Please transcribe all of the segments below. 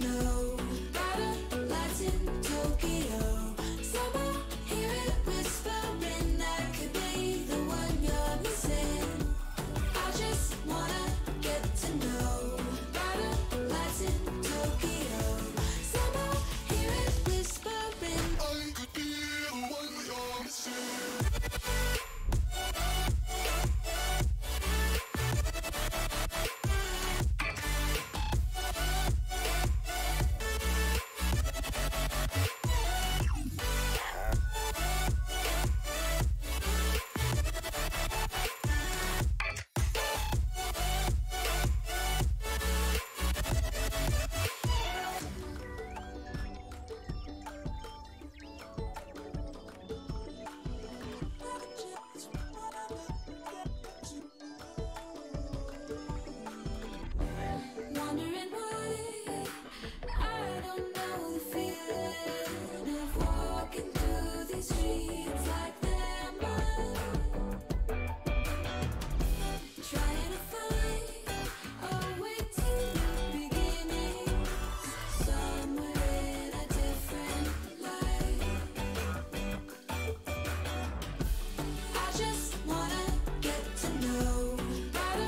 know. Got lights in Tokyo. Summer, hear it whispering. That could be the one you're missing. I just wanna get to know. Got lights in Tokyo. Summer, hear it whispering. I could be the one you're missing. Wondering why I don't know the feeling of walking through these streets like they're mine. Trying to find a way to new beginnings somewhere in a different life. I just wanna get to know. Got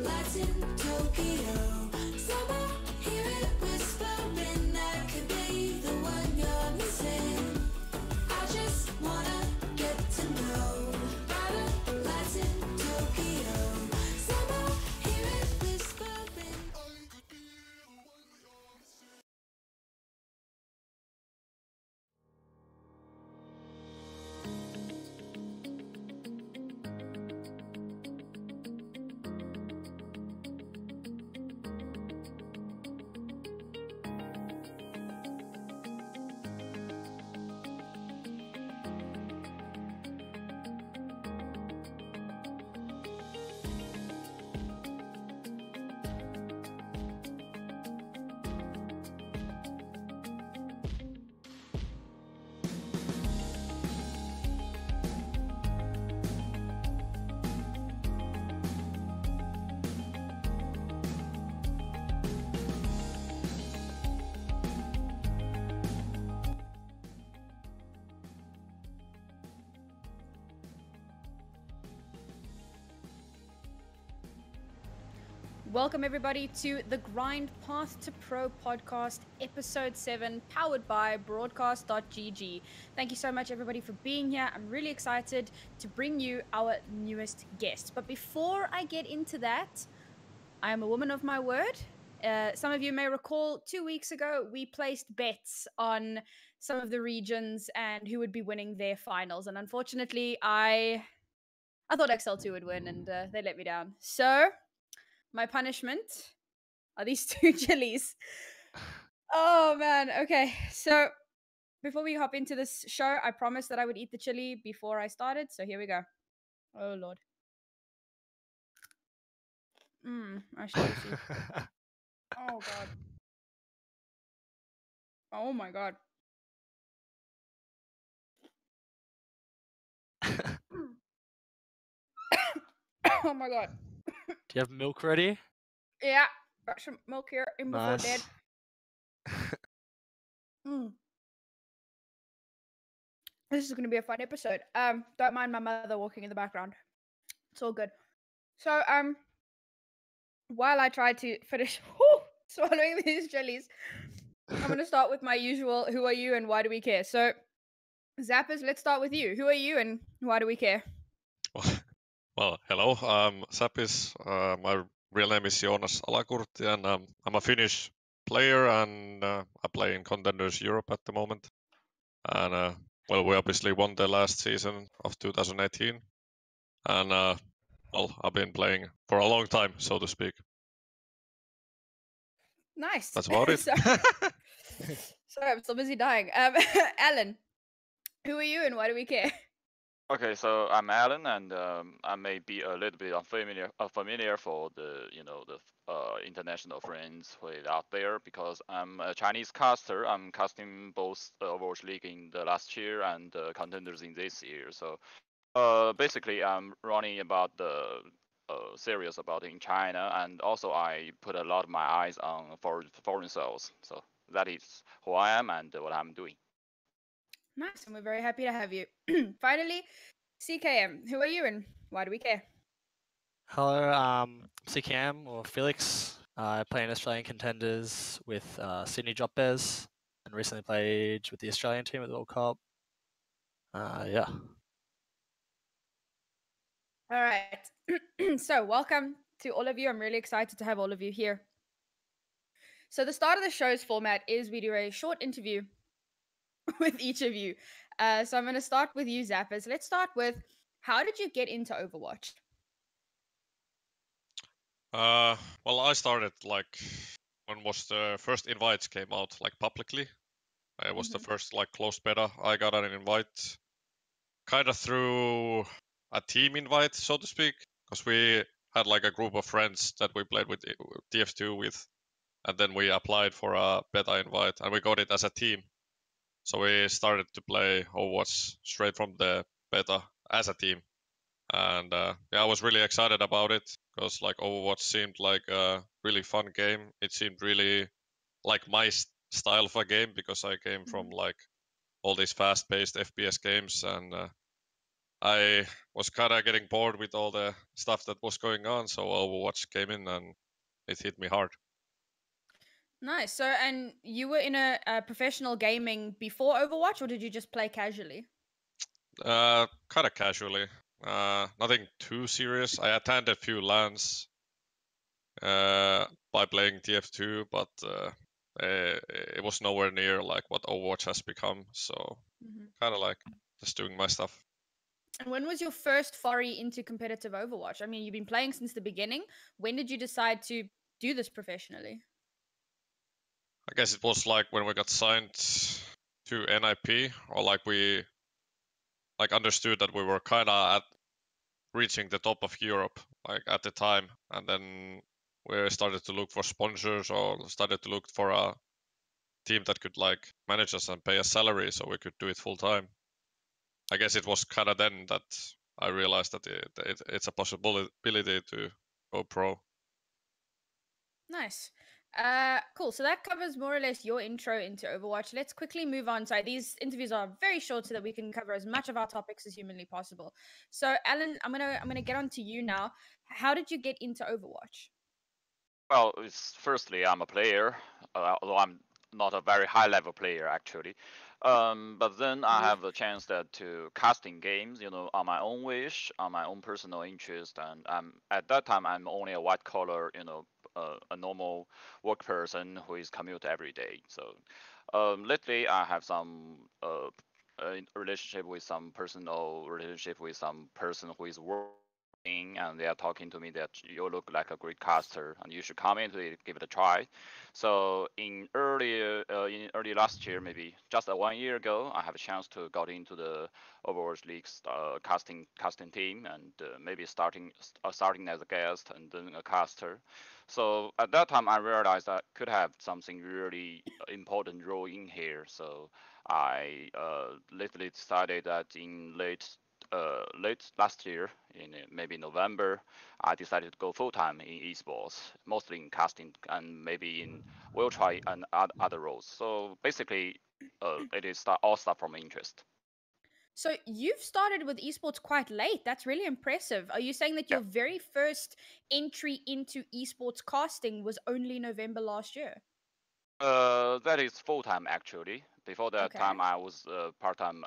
lights in Tokyo. Summer, hear it whispering. That could be the one you're missing. I just wanna get to know. Got lights in Tokyo. Summer, hear it whispering. I could be the one you're missing. Welcome, everybody, to the Grind Path to Pro podcast, episode 7, powered by broadcast.gg. Thank you so much, everybody, for being here. I'm really excited to bring you our newest guest. But before I get into that, I am a woman of my word. Some of you may recall 2 weeks ago, we placed bets on some of the regions and who would be winning their finals. And unfortunately, I thought XL2 would win, and they let me down. So my punishment are these 2 chilies. Oh man, okay. So before we hop into this show, I promised that I would eat the chili before I started. So here we go. Oh lord. That's juicy. Oh god. Oh my god. Oh my god. Do you have milk ready? Yeah, got some milk here in before Nice. dead. This is gonna be a fun episode. Don't mind my mother walking in the background. It's all good. So while I try to finish swallowing these jellies, I'm gonna start with my usual who are you and why do we care? So Zappers, let's start with you. Who are you and why do we care? Well, hello. Zappis. My real name is Joonas Alakurti, and I'm a Finnish player, and I play in Contenders Europe at the moment. And well, we obviously won the last season of 2018, and well, I've been playing for a long time, so to speak. Nice. That's about it. Sorry, I'm still busy dying. Alan, who are you and why do we care? Okay, so I'm Alan, and I may be a little bit familiar for the international friends who are out there because I'm a Chinese caster. I'm casting both Overwatch League in the last year and Contenders in this year. So basically, I'm running about the series about in China, and also I put a lot of my eyes on foreign sales. So that is who I am and what I'm doing. Nice, and we're very happy to have you. Finally, CKM, who are you and why do we care? Hello, CKM or Felix. I play in Australian contenders with Sydney Drop Bears and recently played with the Australian team at the World Cup. Yeah. All right. So, welcome to all of you. I'm really excited to have all of you here. So, the start of the show's format is we do a short interview with each of you. So, I'm going to start with you, Zappers. Let's start with how did you get into Overwatch? Well, I started like when was the first invites came out like publicly. It was the first like closed beta. I got an invite, kind of through a team invite, so to speak, because we had like a group of friends that we played with TF2 with, and then we applied for a beta invite, and we got it as a team. So we started to play Overwatch straight from the beta as a team, and yeah, I was really excited about it because like Overwatch seemed like a really fun game. It seemed really like my style of a game because I came from like all these fast-paced FPS games, and I was kind of getting bored with all the stuff that was going on. So Overwatch came in and it hit me hard. Nice. So, and you were in a professional gaming before Overwatch, or did you just play casually? Kind of casually. Nothing too serious. I attended a few LANs by playing TF2, but it was nowhere near like what Overwatch has become. So kind of like just doing my stuff. And when was your first foray into competitive Overwatch? I mean, you've been playing since the beginning. When did you decide to do this professionally? I guess it was like when we got signed to NIP, or like we like understood that we were kind of at reaching the top of Europe, like at the time, and then we started to look for sponsors or started to look for a team that could like manage us and pay us salary so we could do it full time. I guess it was kind of then that I realized that it's a possibility to go pro. Nice. Cool. So that covers more or less your intro into Overwatch. Let's quickly move on. So these interviews are very short so that we can cover as much of our topics as humanly possible. So Alan, I'm gonna get on to you now. How did you get into Overwatch? Well, firstly, I'm a player, although I'm not a very high level player actually. But then I have a chance to casting games, on my own wish, on my own personal interest, and at that time I'm only a white collar, a normal work person who is commute every day. So lately I have some relationship with some personal relationship with some person who is working, and they are talking to me that you look like a great caster and you should come in to give it a try. So in early last year, maybe just 1 year ago, I have a chance to got into the Overwatch League's casting team, and maybe starting as a guest and then a caster. So at that time, I realized I could have something really important role in here. So I literally decided that in late last year, in maybe November, I decided to go full time in esports, mostly in casting and maybe will try and other roles. So basically, it is all stuff from interest. So you've started with esports quite late. That's really impressive. Are you saying that Yeah. your very first entry into esports casting was only November last year? That is full time actually. Before that Okay. time, I was part time.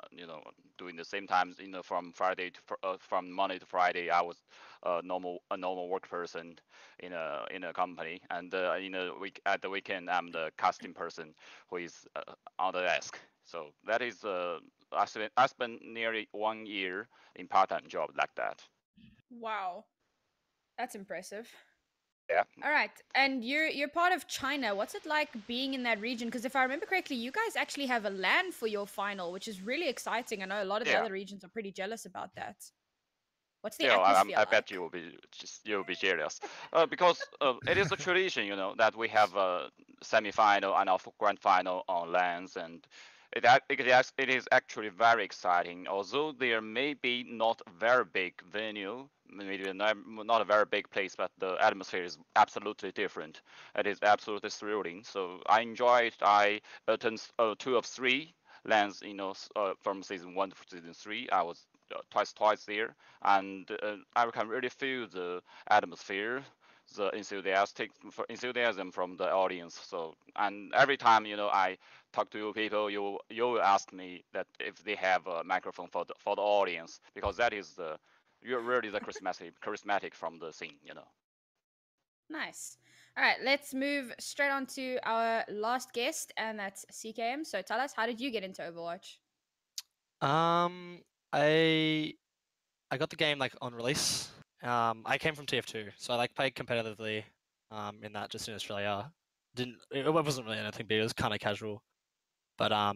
Doing the same times. From from Monday to Friday, I was a normal work person in a company, and at the weekend, I'm the casting person who is on the desk. So that is I spent nearly 1 year in part time job like that. Wow. That's impressive. Yeah. All right. And you're part of China. What's it like being in that region? Because if I remember correctly, you guys actually have a LAN for your final, which is really exciting. I know a lot of the Yeah. other regions are pretty jealous about that. What's the Yeah, atmosphere I like? bet you'll be jealous, because it is a tradition, that we have a semi-final and a grand final on lands, and it is actually very exciting. Although there may be not a very big venue, maybe not a very big place, but the atmosphere is absolutely different. It is absolutely thrilling. So I enjoy it. I attend 2 of 3 lands, from season 1 to season 3. I was twice there, and I can really feel the atmosphere, the enthusiasm from the audience. So, and every time I talk to you people, you will ask me that if they have a microphone for the audience, because that is you're really the charismatic from the scene. Nice. All right, let's move straight on to our last guest, and that's CKM. So tell us, how did you get into Overwatch? I got the game like on release. I came from TF2, so I like played competitively. In that just in Australia, it wasn't really anything big. It was kind of casual, but I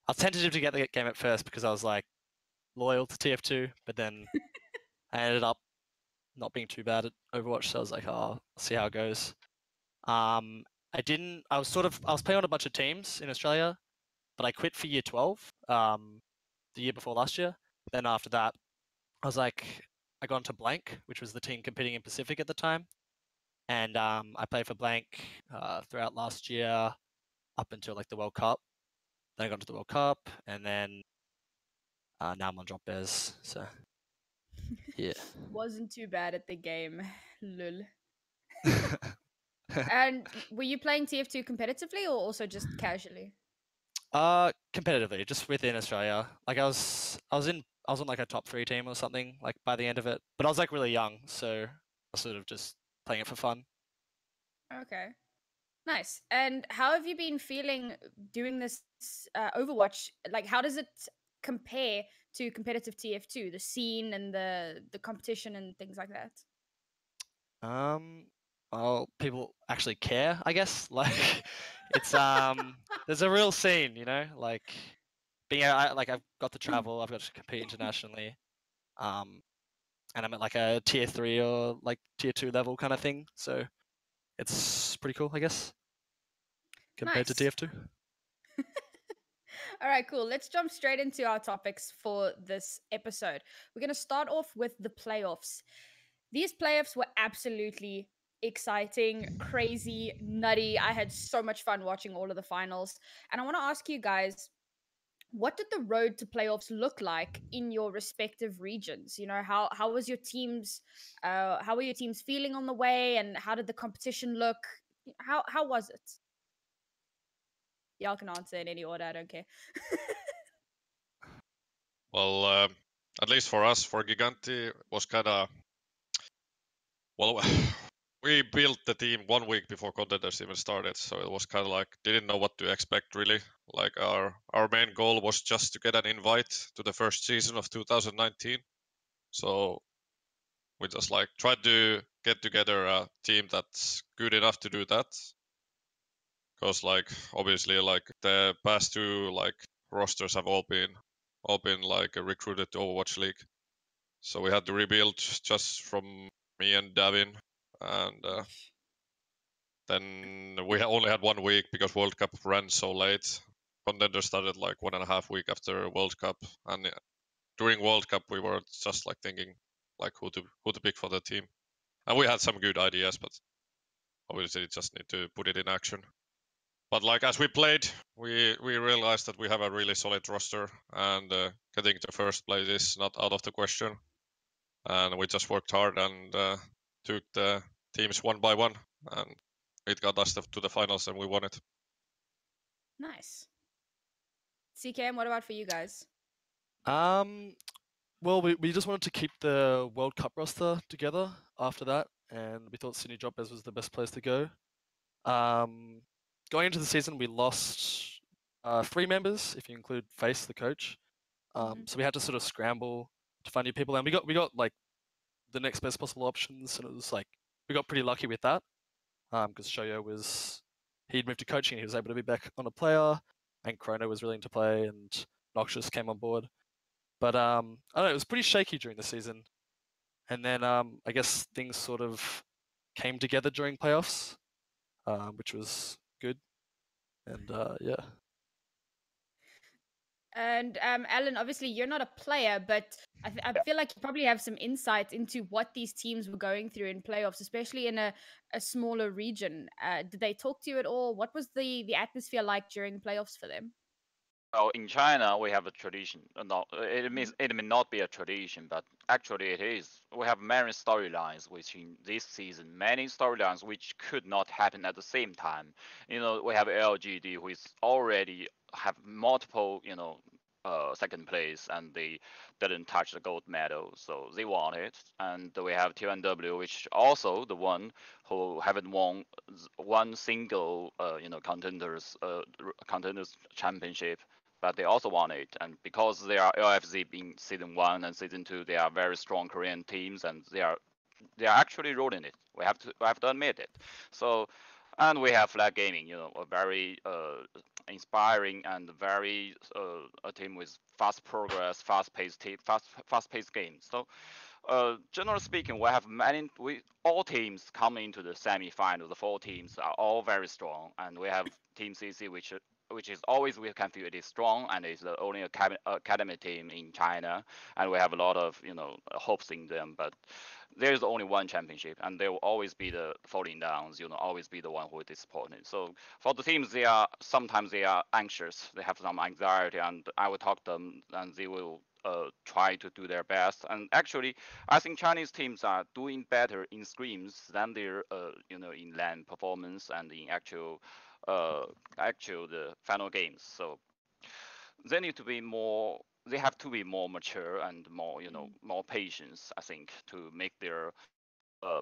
was tentative to get the game at first because I was like loyal to TF2, but then I ended up not being too bad at Overwatch, so I was like, oh, I'll see how it goes. I was playing on a bunch of teams in Australia, but I quit for year 12, the year before last year. Then after that, I was like, I got into Blank, which was the team competing in Pacific at the time, and I played for Blank throughout last year up until like the World Cup. Then I got into the World Cup, and then now I'm on Drop Bears. So yeah. Wasn't too bad at the game. Lul. And were you playing TF2 competitively or also just casually? Competitively, just within Australia. Like I was on like a top 3 team or something like by the end of it, but I was like really young, so I was sort of just playing it for fun. Okay. Nice. And how have you been feeling doing this Overwatch? Like, how does it compare to competitive TF2, the scene and the competition and things like that? Well, people actually care, I guess. Like, it's there's a real scene, like being out. Like, I've got to travel, I've got to compete internationally, and I'm at like a tier 3 or like tier 2 level kind of thing. So it's pretty cool, I guess, compared to Nice. TF2. All right, cool. Let's jump straight into our topics for this episode. We're going to start off with the playoffs. These playoffs were absolutely exciting, crazy, nutty. I had so much fun watching all of the finals. And I want to ask you guys, what did the road to playoffs look like in your respective regions? How was your teams how were your teams feeling on the way, and how did the competition look? How was it? Y'all can answer in any order, I don't care. Well, at least for us, for Giganti, was kind of well. We built the team 1 week before contenders even started, so it was kind of like didn't know what to expect really. Like our main goal was just to get an invite to the first season of 2019. So we just like tried to get together a team that's good enough to do that. Because like obviously like the past 2 like rosters have all been like recruited to Overwatch League. So we had to rebuild just from me and Davin, and then we only had 1 week because World Cup ran so late. Contender started like 1.5 week after World Cup, and during World Cup we were just like thinking like who to pick for the team, and we had some good ideas, but obviously just need to put it in action. But like as we played, we realized that we have a really solid roster, and getting to first place is not out of the question. And we just worked hard and took the teams one by one, and it got us to the finals, and we won it. Nice. CKM, what about for you guys? Well, we just wanted to keep the World Cup roster together after that, and we thought Sydney Drop Bears was the best place to go. Going into the season, we lost 3 members, if you include Face, the coach. So we had to sort of scramble to find new people, and we got like the next best possible options, and it was like we got pretty lucky with that, because Shoyo he'd moved to coaching, he was able to be back on a player, and Chrono was willing to play, and Noxious came on board. But I don't know, it was pretty shaky during the season, and then I guess things sort of came together during playoffs, which was good, and yeah. And Alan, obviously you're not a player, but I feel like you probably have some insight into what these teams were going through in playoffs, especially in a smaller region. Did they talk to you at all? What was the atmosphere like during playoffs for them? Well, in China, we have a tradition. No, it Mhm. means it may not be a tradition, but actually it is. We have many storylines, which in this season, many storylines which could not happen at the same time. We have LGD, who is already have multiple, second place, and they didn't touch the gold medal, so they won it. And we have T1W, which also the one who haven't won one single, contenders championship, but they also won it. And because they are LFZ in season 1 and season 2, they are very strong Korean teams, and they are actually rolling it. We have to admit it. So, and we have Flag Gaming, a very inspiring and very a team with fast progress, fast-paced games. So, generally speaking, we all teams coming into the semi-final. The 4 teams are all very strong, and we have Team CC, which is always we can feel it is strong, and it's the only academy team in China, and we have a lot of hopes in them. But there's only one championship, and they will always be the falling downs. Always be the one who is disappointed. So for the teams, sometimes they are anxious. They have some anxiety, and I will talk to them, and they will try to do their best. And actually, I think Chinese teams are doing better in scrims than their in LAN performance and in actual the final games. So they need to be more. They have to be more mature and more more patience. I think to make their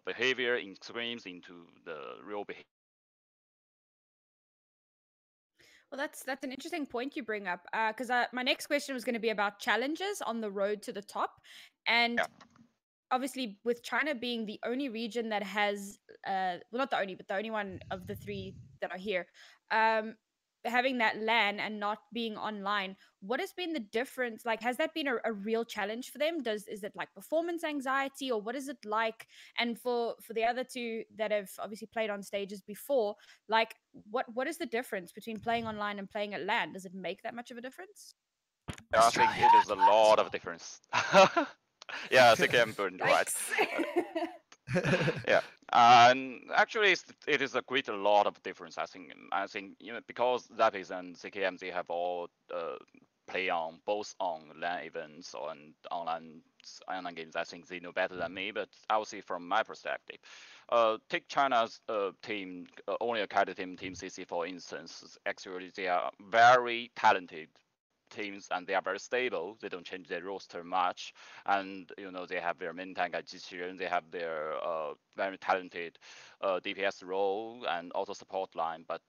behavior in scrims into the real behavior. Well, that's an interesting point you bring up, because my next question was going to be about challenges on the road to the top, and Yeah. obviously with China being the only region that has, well, not the only, but the only one of the 3 that are here, um, having that LAN and not being online. What has been the difference? Like, has that been a real challenge for them? Is it like performance anxiety, or what is it like? And for the other 2 that have obviously played on stages before, like what is the difference between playing online and playing at LAN? Does it make that much of a difference? I think it is a lot of difference. Yeah, CKM burned right. Yikes. Yeah, and actually, it is a great lot of difference. I think because Zapis and CKM they have all play on both on LAN events or on online games. I think they know better than me, but I will see from my perspective. Take China's team, only academy team CC for instance. Actually, they are very talented teams and they are very stable. They don't change their roster much, and they have their main tank at Jiqiren. They have their very talented DPS role and also support line. But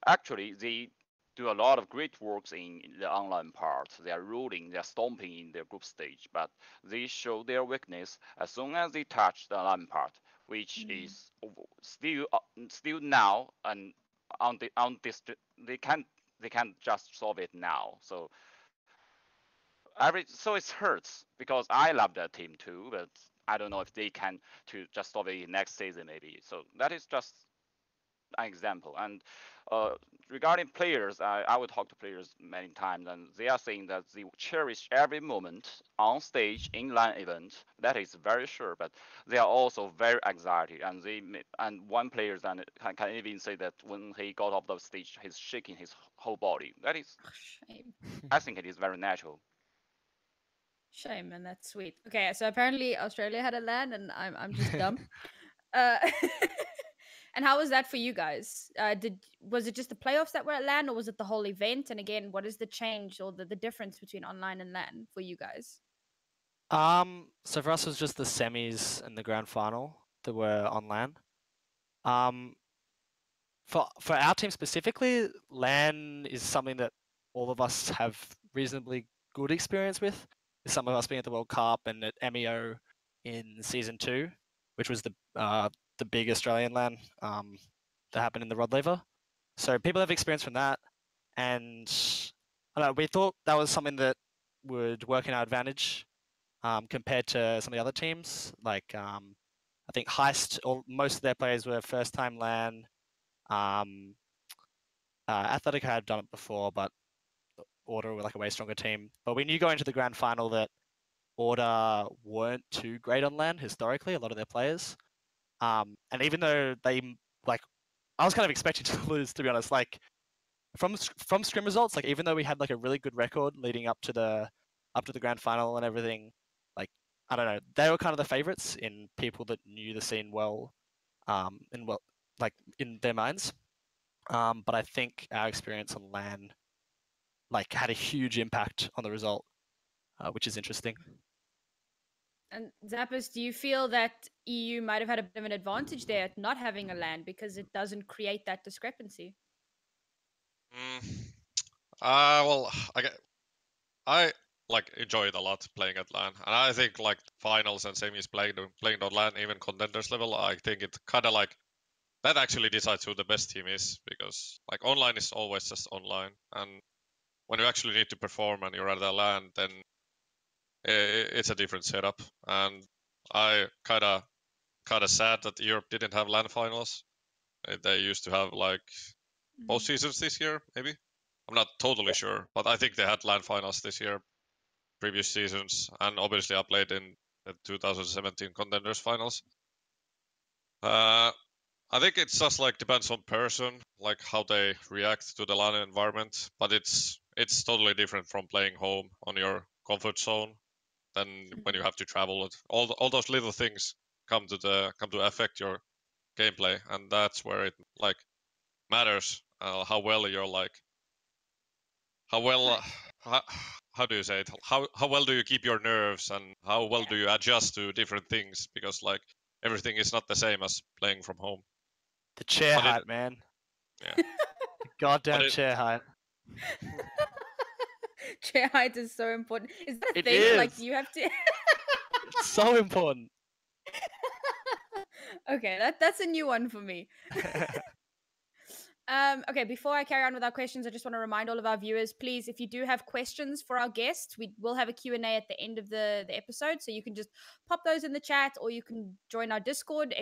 actually, they do a lot of great works in the online part. They are ruling, they are stomping in their group stage, but they show their weakness as soon as they touch the online part, which is still now and on this they can't just solve it now. So it hurts because I love that team too, but I don't know if they can to just solve it next season maybe. So that is just an example. And uh, regarding players, I would talk to players many times, and they are saying that they cherish every moment on stage in LAN event. That is very sure, but they are also very anxiety, and and one player then can even say that when he got off the stage, he's shaking his whole body. That is, Shame. I think it is very natural. Shame, and that's sweet. Okay, so apparently Australia had a LAN, and I'm just dumb. Uh, and how was that for you guys? Was it just the playoffs that were at LAN, or was it the whole event? And again, what is the change or the difference between online and LAN for you guys? So for us, it was just the semis and the grand final that were on LAN. For our team specifically, LAN is something that all of us have reasonably good experience with. Some of us being at the World Cup and at MEO in season 2, which was the big Australian LAN that happened in the Rod Laver. So people have experience from that, and I don't know, we thought that was something that would work in our advantage compared to some of the other teams. Like I think Heist, most of their players were first-time LAN. Athletica had done it before, but Order were like a way stronger team. But we knew going into the grand final that Order weren't too great on LAN historically, a lot of their players. And even though they like, I was kind of expecting to lose, to be honest. Like from scrim results, like even though we had like a really good record leading up to the grand final and everything, like I don't know, they were kind of the favorites in people that knew the scene well, like in their minds. But I think our experience on LAN like had a huge impact on the result, which is interesting. And Zappos, do you feel that EU might have had a bit of an advantage there at not having a land because it doesn't create that discrepancy? Well, I like enjoy it a lot playing at LAN, and I think like finals and semis playing on LAN, even contenders level. I think it kind of like that actually decides who the best team is, because like online is always just online, and when you actually need to perform and you're at a LAN, then it's a different setup. And I kind of sad that Europe didn't have LAN finals. They used to have like both seasons this year, maybe. I'm not totally sure, but I think they had LAN finals this year, previous seasons, and obviously I played in the 2017 contenders finals. I think it's just like depends on person, like how they react to the LAN environment. But it's totally different from playing home on your comfort zone than when you have to travel. All those little things come to affect your gameplay, and that's where it like matters how well you're like how well how do you say it, how well do you keep your nerves, and how well do you adjust to different things, because like everything is not the same as playing from home. The chair But it- height, man. Yeah. The goddamn But it- chair height. Chair height is so important. Is that a It thing? Like, is. do you have to? It's so important. Okay, that's a new one for me. Okay, before I carry on with our questions, I just want to remind all of our viewers, please, if you do have questions for our guests, we will have a Q&A at the end of the episode, so you can just pop those in the chat, or you can join our Discord,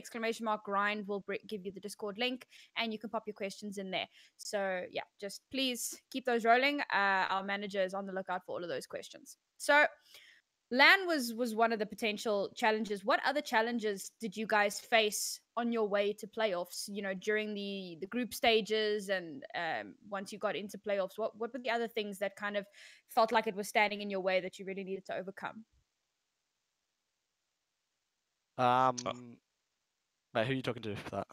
!grind will give you the Discord link, and you can pop your questions in there. So yeah, just please keep those rolling. Our manager is on the lookout for all of those questions. So LAN was one of the potential challenges. What other challenges did you guys face on your way to playoffs? You know, during the group stages, and once you got into playoffs, what were the other things that kind of felt like it was standing in your way that you really needed to overcome? Wait, who are you talking to for that?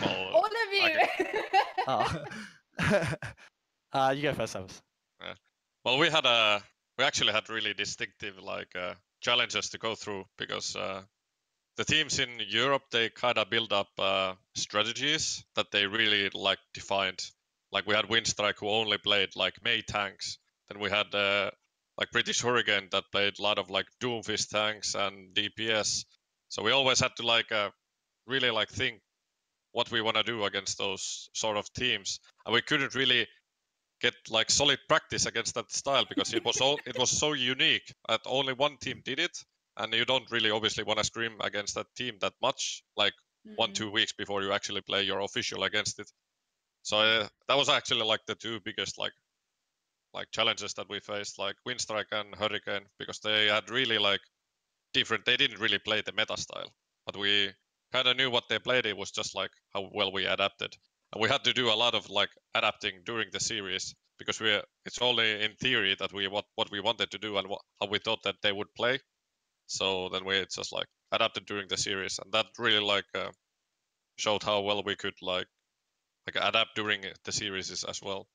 well, All of you. Oh. You go first, Savas. well, we actually had really distinctive like challenges to go through, because the teams in Europe, they kind of build up strategies that they really like defined. Like we had Windstrike, who only played like Mei tanks. Then we had like British Hurricane that played a lot of like Doomfist tanks and DPS. So we always had to like really like think what we want to do against those sort of teams, and we couldn't really get like solid practice against that style, because it was so unique that only one team did it, and you don't really obviously want to scrim against that team that much, like 1-2 weeks before you actually play your official against it. So that was actually like the two biggest like challenges that we faced, like Windstrike and Hurricane, because they had really like different. They didn't really play the meta style, but we kind of knew what they played. It was just like how well we adapted, and we had to do a lot of like adapting during the series, because it's only in theory that what we wanted to do and how we thought that they would play. So then we just like adapted during the series, and that really like showed how well we could like adapt during the series as well.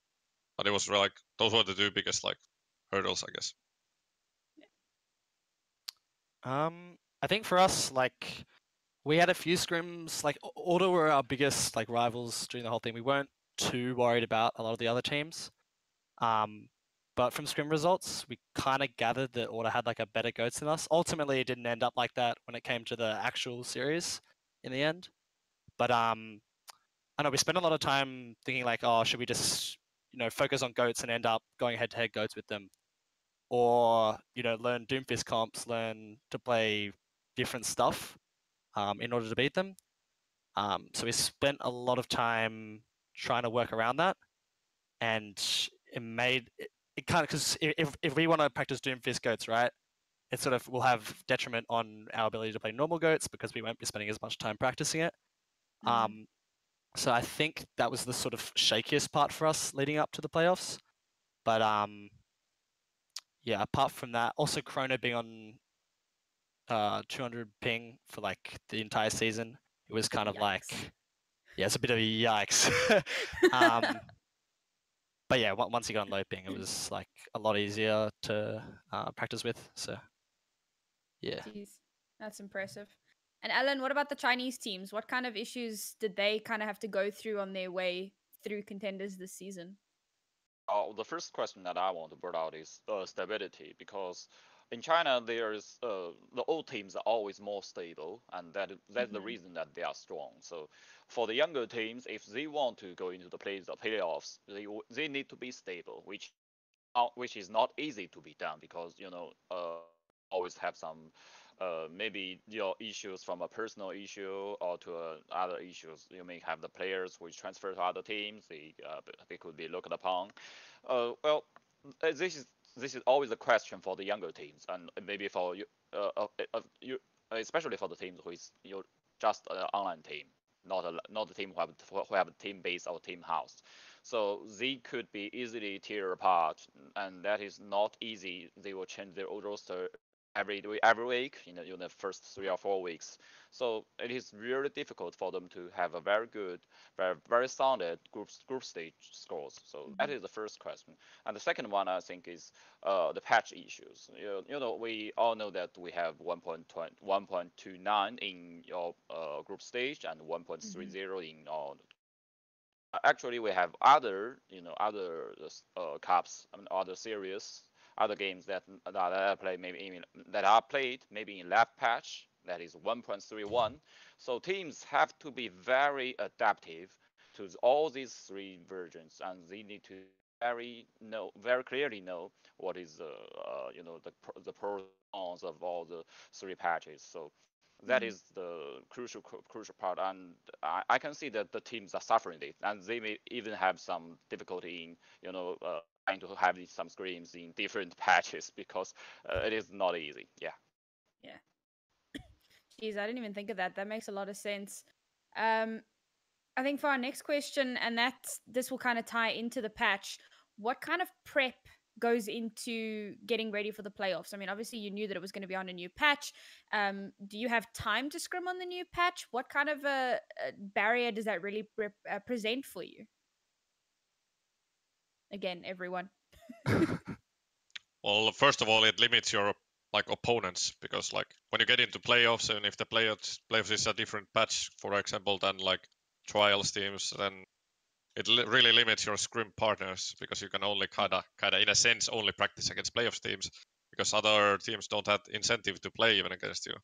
But it was like those were the two biggest like hurdles, I guess. I think for us, like, we had a few scrims. Like, Order were our biggest like rivals during the whole thing. We weren't too worried about a lot of the other teams. But from scrim results, we kind of gathered that Order had like a better goats than us. Ultimately, it didn't end up like that when it came to the actual series in the end. But I know we spent a lot of time thinking like, oh, should we just focus on goats and end up going head to head goats with them, or learn Doomfist comps, learn to play different stuff in order to beat them. So we spent a lot of time trying to work around that, and it it kind of, because if we want to practice Doomfist goats, right, it sort of will have detriment on our ability to play normal goats because we won't be spending as much time practicing it. So I think that was the sort of shakiest part for us leading up to the playoffs. But yeah, apart from that, also Chrono being on 200 ping for like the entire season, it was kind of like, Yikes. yeah, it's a bit of a yikes. But yeah, once you got on low ping, it was like a lot easier to practice with. So yeah. Jeez, that's impressive. And Alan, what about the Chinese teams? What kind of issues did they kind of have to go through on their way through contenders this season? The first question that I want to bring out is stability, because in China there's the old teams are always more stable, and that's the reason that they are strong. So for the younger teams, if they want to go into the playoffs, they need to be stable, which is not easy to be done, because always have some maybe your issues from a personal issue or to other issues. You may have the players which transfer to other teams. They could be looked upon. Well, this is always a question for the younger teams, and maybe for you, especially for the teams who is just an online team, not a team who have a team base or team house. So they could be easily tear apart, and that is not easy. They will change their old roster every week in the first 3 or 4 weeks. So it is really difficult for them to have a very good, very solid group stage scores. So that is the first question. And the second one, I think, is the patch issues. We all know that we have 1.29 in your group stage and 1.30 in our. Actually, we have other cups, other series, other games that I play that are played maybe in left patch, that is 1.31. So teams have to be very adaptive to all these three versions, and they need to very clearly know what is the pros and cons of all the three patches. So that is the crucial part, and I can see that the teams are suffering it, and they may even have some difficulty in trying to have some screams in different patches, because it is not easy. Yeah. Geez, I didn't even think of that. That makes a lot of sense. I think for our next question, and this will kind of tie into the patch, what kind of prep goes into getting ready for the playoffs? I mean, obviously you knew that it was going to be on a new patch. Do you have time to scrim on the new patch? What kind of a barrier does that really present for you? Again, everyone. Well, first of all, it limits your opponents, because when you get into playoffs, and if the playoffs is a different patch, for example, than trials teams, then it really limits your scrim partners, because you can only kind of in a sense only practice against playoffs teams, because other teams don't have incentive to play even against you.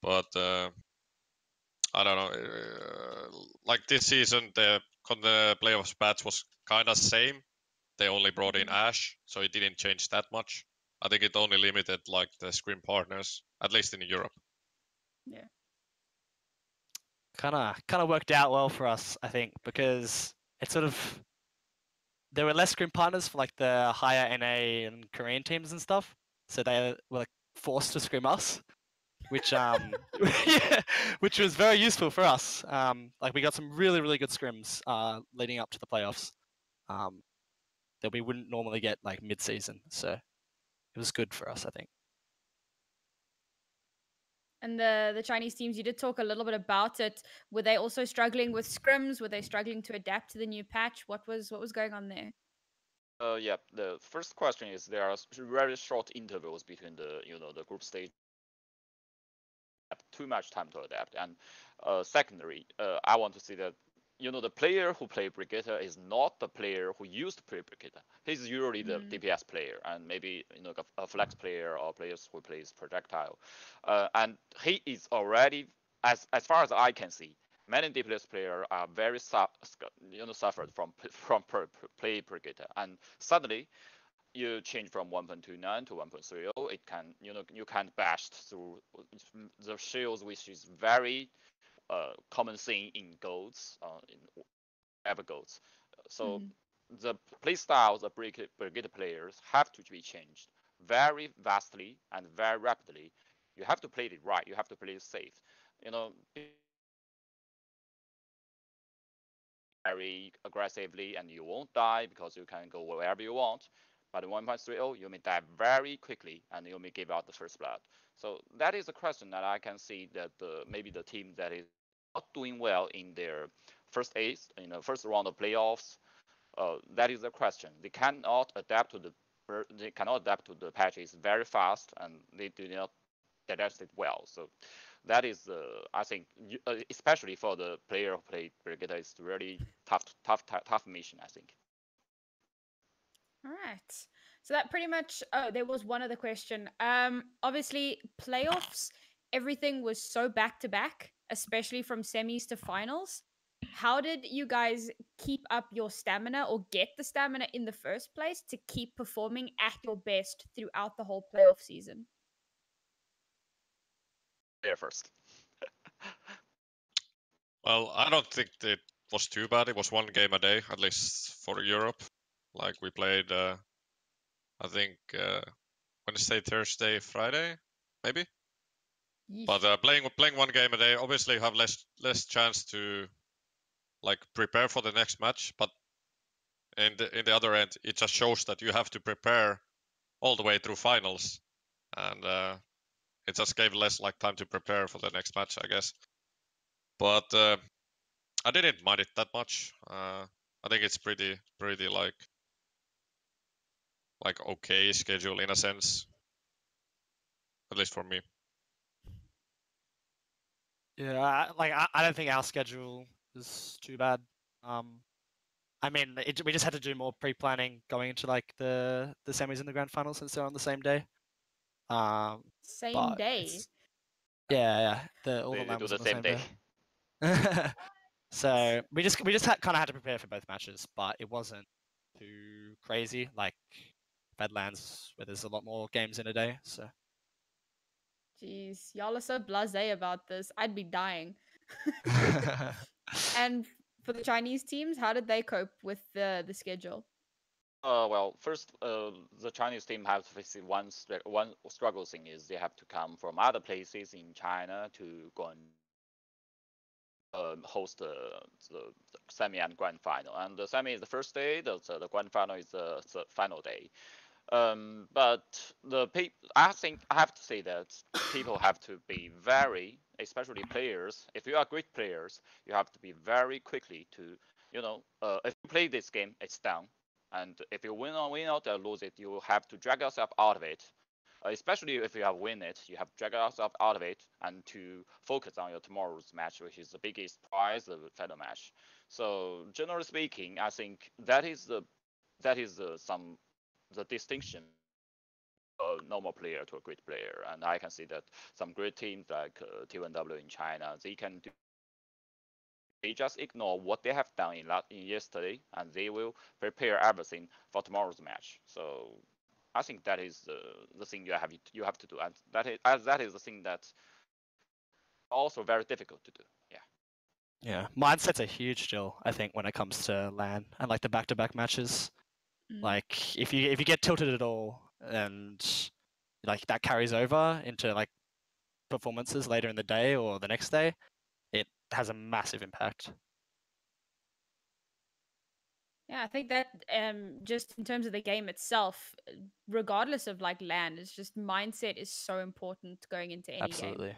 But I don't know. This season, the playoffs patch was kind of same. They only brought in Ash, so it didn't change that much. I think it only limited the scrim partners, at least in Europe. Yeah. Kind of worked out well for us, I think, because it sort of there were less scrim partners for the higher NA and Korean teams and stuff, so they were forced to scrim us, which yeah, which was very useful for us. We got some really good scrims leading up to the playoffs that we wouldn't normally get mid-season, so it was good for us, I think. And the Chinese teams, you did talk a little bit about it. Were they also struggling with scrims? Were they struggling to adapt to the new patch? What was going on there? Yeah. The first question is, there are very short intervals between the group stage. Have too much time to adapt, and secondary, I want to see that the player who play Brigitte is not the player who used to play Brigitte. He's usually the DPS player, and maybe a flex player or players who plays projectile, and he is already, as far as I can see, many DPS players are very suffered from play Brigitte, and suddenly you change from 1.29 to 1.30, it can you can bash through the shields, which is very common thing in golds, in ever golds. So the play styles of Brigitte players have to be changed very vastly and very rapidly. You have to play it right. You have to play it safe. You know, very aggressively, and you won't die because you can go wherever you want. But in 1.30, you may die very quickly, and you may give out the first blood. So that is a question that I can see that maybe the team that is not doing well in their first ace, in the first round of playoffs, that is the question. They cannot adapt to the patches very fast, and they do not digest it well. So that is, I think, especially for the player who played Brigitte, it's really tough mission, I think. All right. So that pretty much. Oh, there was one other question. Obviously, playoffs, everything was so back to back, especially from semis to finals. How did you guys keep up your stamina or get the stamina in the first place to keep performing at your best throughout the whole playoff season? There first. Well, I don't think it was too bad. It was one game a day, at least for Europe. Like we played, I think Wednesday, Thursday, Friday, maybe. But playing one game a day, obviously you have less chance to like prepare for the next match. But in the other end, it just shows that you have to prepare all the way through finals, and it just gave less like time to prepare for the next match, I guess. But I didn't mind it that much. I think it's pretty like okay schedule in a sense, at least for me. Yeah, I don't think our schedule is too bad. I mean, we just had to do more pre-planning going into like the semis and the grand finals since they're on the same day. Same but day. yeah, all They the land do was the on the same day. So we just kind of had to prepare for both matches, but it wasn't too crazy like Badlands where there's a lot more games in a day. So Jeez, y'all are so blasé about this. I'd be dying. And for the Chinese teams, how did they cope with the schedule? Well, first, the Chinese team has to face one struggle thing is they have to come from other places in China to go and host the semi and grand final. And the semi is the first day. The grand final is the final day. But I think I have to say that people have to be very, especially players. If you are great players, you have to be very quickly to, if you play this game, it's done. And if you win out or lose it, you have to drag yourself out of it. Especially if you have win it, you have to drag yourself out of it and to focus on your tomorrow's match, which is the biggest prize, the final match. So generally speaking, I think that is the distinction a normal player to a great player. And I can see that some great teams like T1W in China, they just ignore what they have done in yesterday, and they will prepare everything for tomorrow's match. So I think that is the thing you have to do, and that is the thing that's also very difficult to do. Yeah. yeah, mindset's a huge deal. I think when it comes to LAN and like the back-to-back matches. Like if you get tilted at all, and like that carries over into like performances later in the day or the next day, it has a massive impact. Yeah, I think that just in terms of the game itself, regardless of like land, it's just mindset is so important going into any game. Absolutely.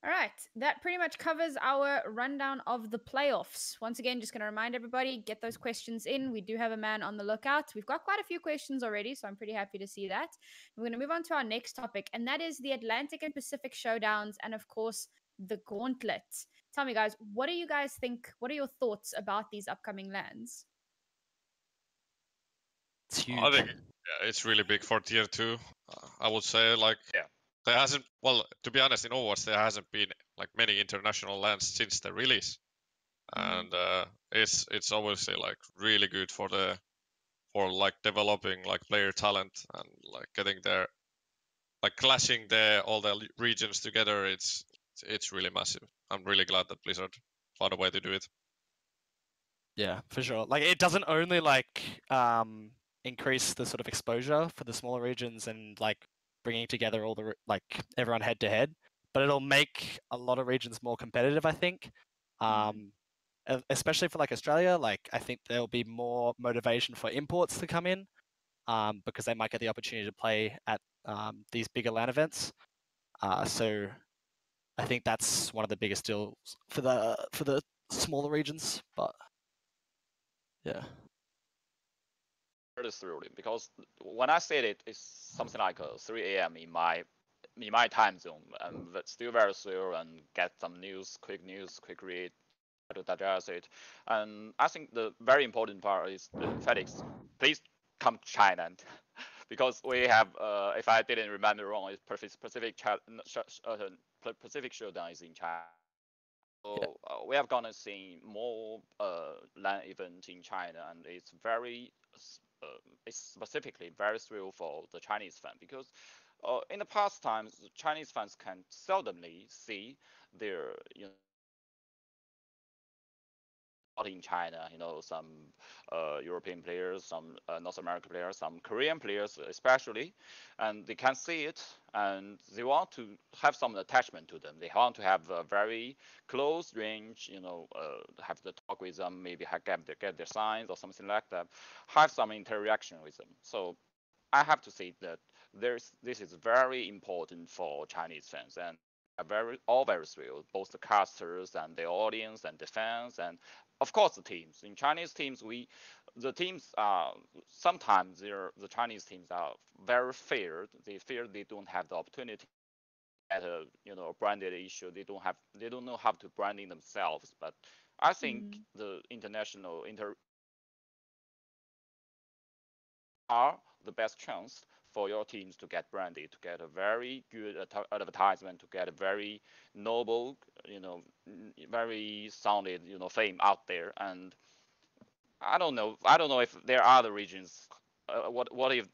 All right, that pretty much covers our rundown of the playoffs. Once again, just going to remind everybody, get those questions in. We do have a man on the lookout. We've got quite a few questions already, so I'm pretty happy to see that. We're going to move on to our next topic, and that is the Atlantic and Pacific showdowns, and of course, the gauntlet. Tell me, guys, what do you guys think? What are your thoughts about these upcoming lands? It's huge. I think it's really big for tier 2. I would say there hasn't, well, to be honest, in Overwatch there hasn't been like many international lands since the release, and it's obviously like really good for like developing like player talent and like getting there, like clashing all the regions together. It's really massive. I'm really glad that Blizzard found a way to do it. Yeah, for sure. Like it doesn't only like increase the sort of exposure for the smaller regions and like bringing together all the like everyone head to head, but it'll make a lot of regions more competitive, I think. Especially for like Australia, like I think there'll be more motivation for imports to come in, because they might get the opportunity to play at these bigger LAN events. So I think that's one of the biggest deals for the smaller regions. But yeah. Very thrilling because when I said it, it's something like 3 a.m. in my time zone, and but still very thrill and get some news, quick read, try to digest it. And I think the very important part is Felix, please come to China, because we have, if I didn't remember wrong, it's Pacific Showdown is in China. So we have gonna see more LAN events in China, and it's very it's specifically very thrill for the Chinese fan, because in the past times the Chinese fans can seldomly see their in China, some European players, some North American players, some Korean players especially, and they can see it and they want to have some attachment to them. They want to have a very close range, have the talk with them, maybe get their signs or something like that, have some interaction with them. So I have to say that this is very important for Chinese fans, and all very thrilled, both the casters and the audience and the fans, and of course the teams. In Chinese teams, the teams are sometimes the Chinese teams are very feared. They fear they don't have the opportunity at a branded issue. They don't know how to branding themselves. But I think the international are the best chance for your teams to get branded, to get a very good advertisement, to get a very noble, very sounded, fame out there. And I don't know if there are other regions. What if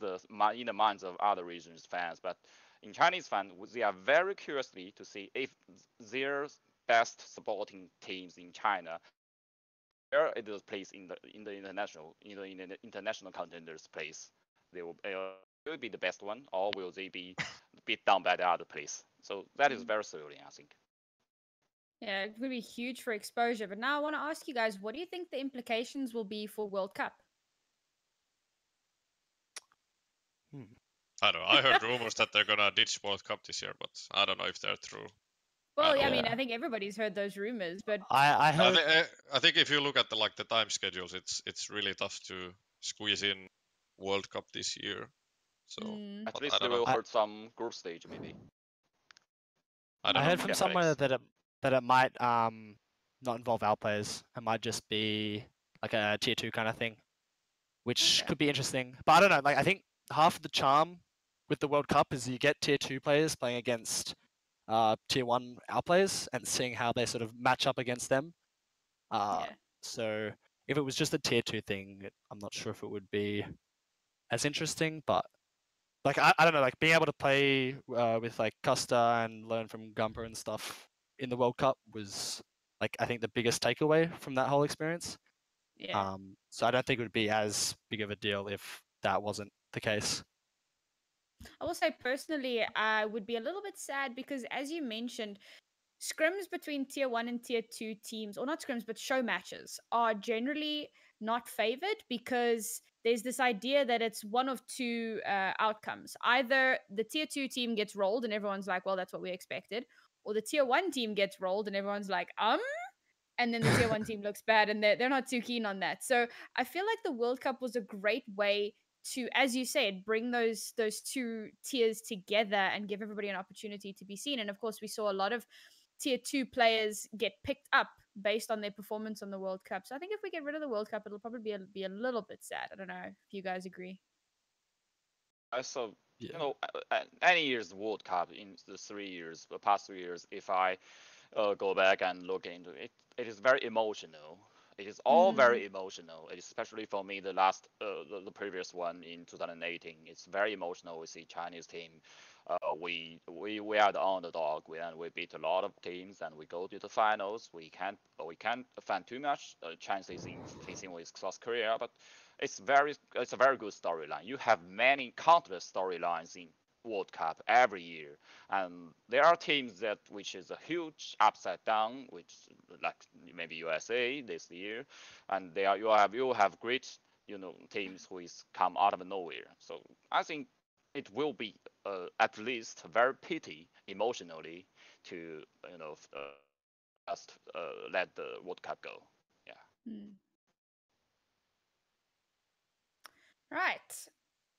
in the minds of other regions fans? But in Chinese fans, they are very curiously to see if their best supporting teams in China, where it is placed in the international, in the international contenders place. They will be the best one, or will they be beat down by the other place? So that is very thrilling, I think. Yeah, it would be huge for exposure. But now I want to ask you guys, what do you think the implications will be for World Cup? I don't know. I heard rumors that they're gonna ditch World Cup this year, but I don't know if they're true. Well, yeah, I mean, I think everybody's heard those rumors, but I heard. I think if you look at the time schedules, it's really tough to squeeze in World Cup this year. So at least they will hurt some group stage maybe. I heard from somewhere that it might not involve our players. It might just be like a tier 2 kind of thing, which could be interesting. But I don't know. Like I think half of the charm with the World Cup is you get tier 2 players playing against tier 1 our players and seeing how they sort of match up against them. So if it was just a tier 2 thing, I'm not sure if it would be as interesting. But like I don't know, like being able to play with like Custa and learn from Gumper and stuff in the World Cup was like I think the biggest takeaway from that whole experience. Yeah. So I don't think it would be as big of a deal if that wasn't the case. I will say personally, I would be a little bit sad because, as you mentioned, scrims between tier 1 and tier 2 teams, or not scrims, but show matches, are generally not favored because there's this idea that it's one of two outcomes. Either the tier 2 team gets rolled and everyone's like, well, that's what we expected, or the tier 1 team gets rolled and everyone's like, and then the tier 1 team looks bad and they're not too keen on that. So I feel like the World Cup was a great way to, as you said, bring those two tiers together and give everybody an opportunity to be seen. And of course, we saw a lot of tier 2 players get picked up based on their performance on the World Cup. So I think if we get rid of the World Cup, it'll probably be a little bit sad. I don't know if you guys agree. So any year's World Cup in the past 3 years, if I go back and look into it, it is very emotional. It is all Mm. very emotional, especially for me. The previous one in 2018, it's very emotional. We see Chinese team. We are the underdog. We beat a lot of teams, and we go to the finals. We can't find too much chances in facing with South Korea, but it's a very good storyline. You have many countless storylines in World Cup every year, and there are teams that which is a huge upside down, which like maybe USA this year, and you have great teams who is come out of nowhere. So I think it will be at least very pity emotionally to just let the World Cup go. Yeah. Mm. Right.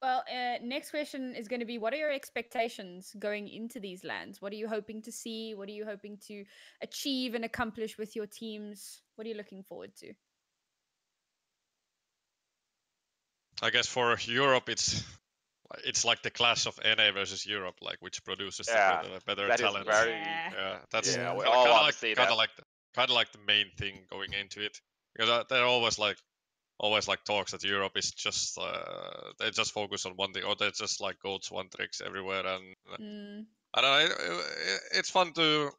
Well, next question is going to be, what are your expectations going into these lands? What are you hoping to see? What are you hoping to achieve and accomplish with your teams? What are you looking forward to? I guess for Europe, it's like the clash of NA versus Europe, like which produces the Yeah, better that is talent. very. Yeah, that's Yeah, we Yeah. all kind of want to like see kind that. of like kind of like the main thing going into it, because they're always like talks that Europe is just they just focus on one thing, or they just like go to one tricks everywhere, and Mm. I don't know. It's fun to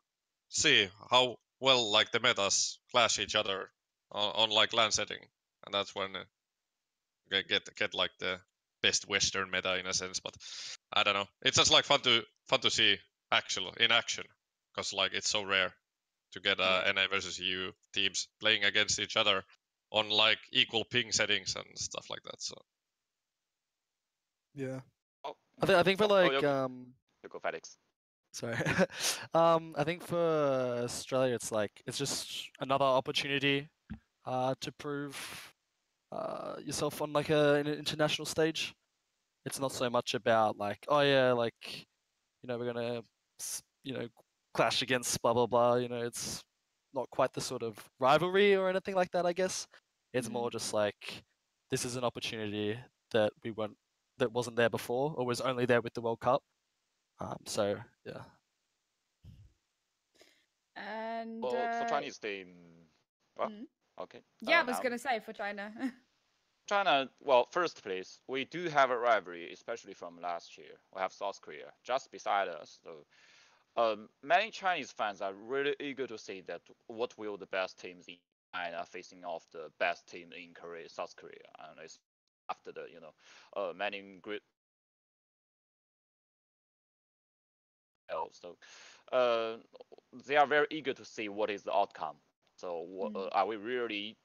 see how well like the metas clash each other on like land setting, and that's when get like the best Western meta in a sense. But I don't know. It's just like fun to see in action, because like it's so rare to get Yeah. NA versus EU teams playing against each other on like equal ping settings and stuff like that. So Yeah. Oh, I think for so, like you go Felix. sorry. I think for Australia it's just another opportunity to prove yourself on like an international stage. It's not so much about like, oh yeah, like we're gonna clash against blah blah blah. It's not quite the sort of rivalry or anything like that. I guess it's more Mm. just like this is an opportunity that that wasn't there before, or was only there with the World Cup. So yeah. And Well, for Chinese team, well, mm. okay. Yeah, I was Now going to say for China. China, well, first place, we do have a rivalry, especially from last year. We have South Korea just beside us. So, many Chinese fans are really eager to see that what will the best teams in China facing off the best team in Korea, South Korea, and it's after the many great. So, uh, they are very eager to see what is the outcome. So, Mm. are we really,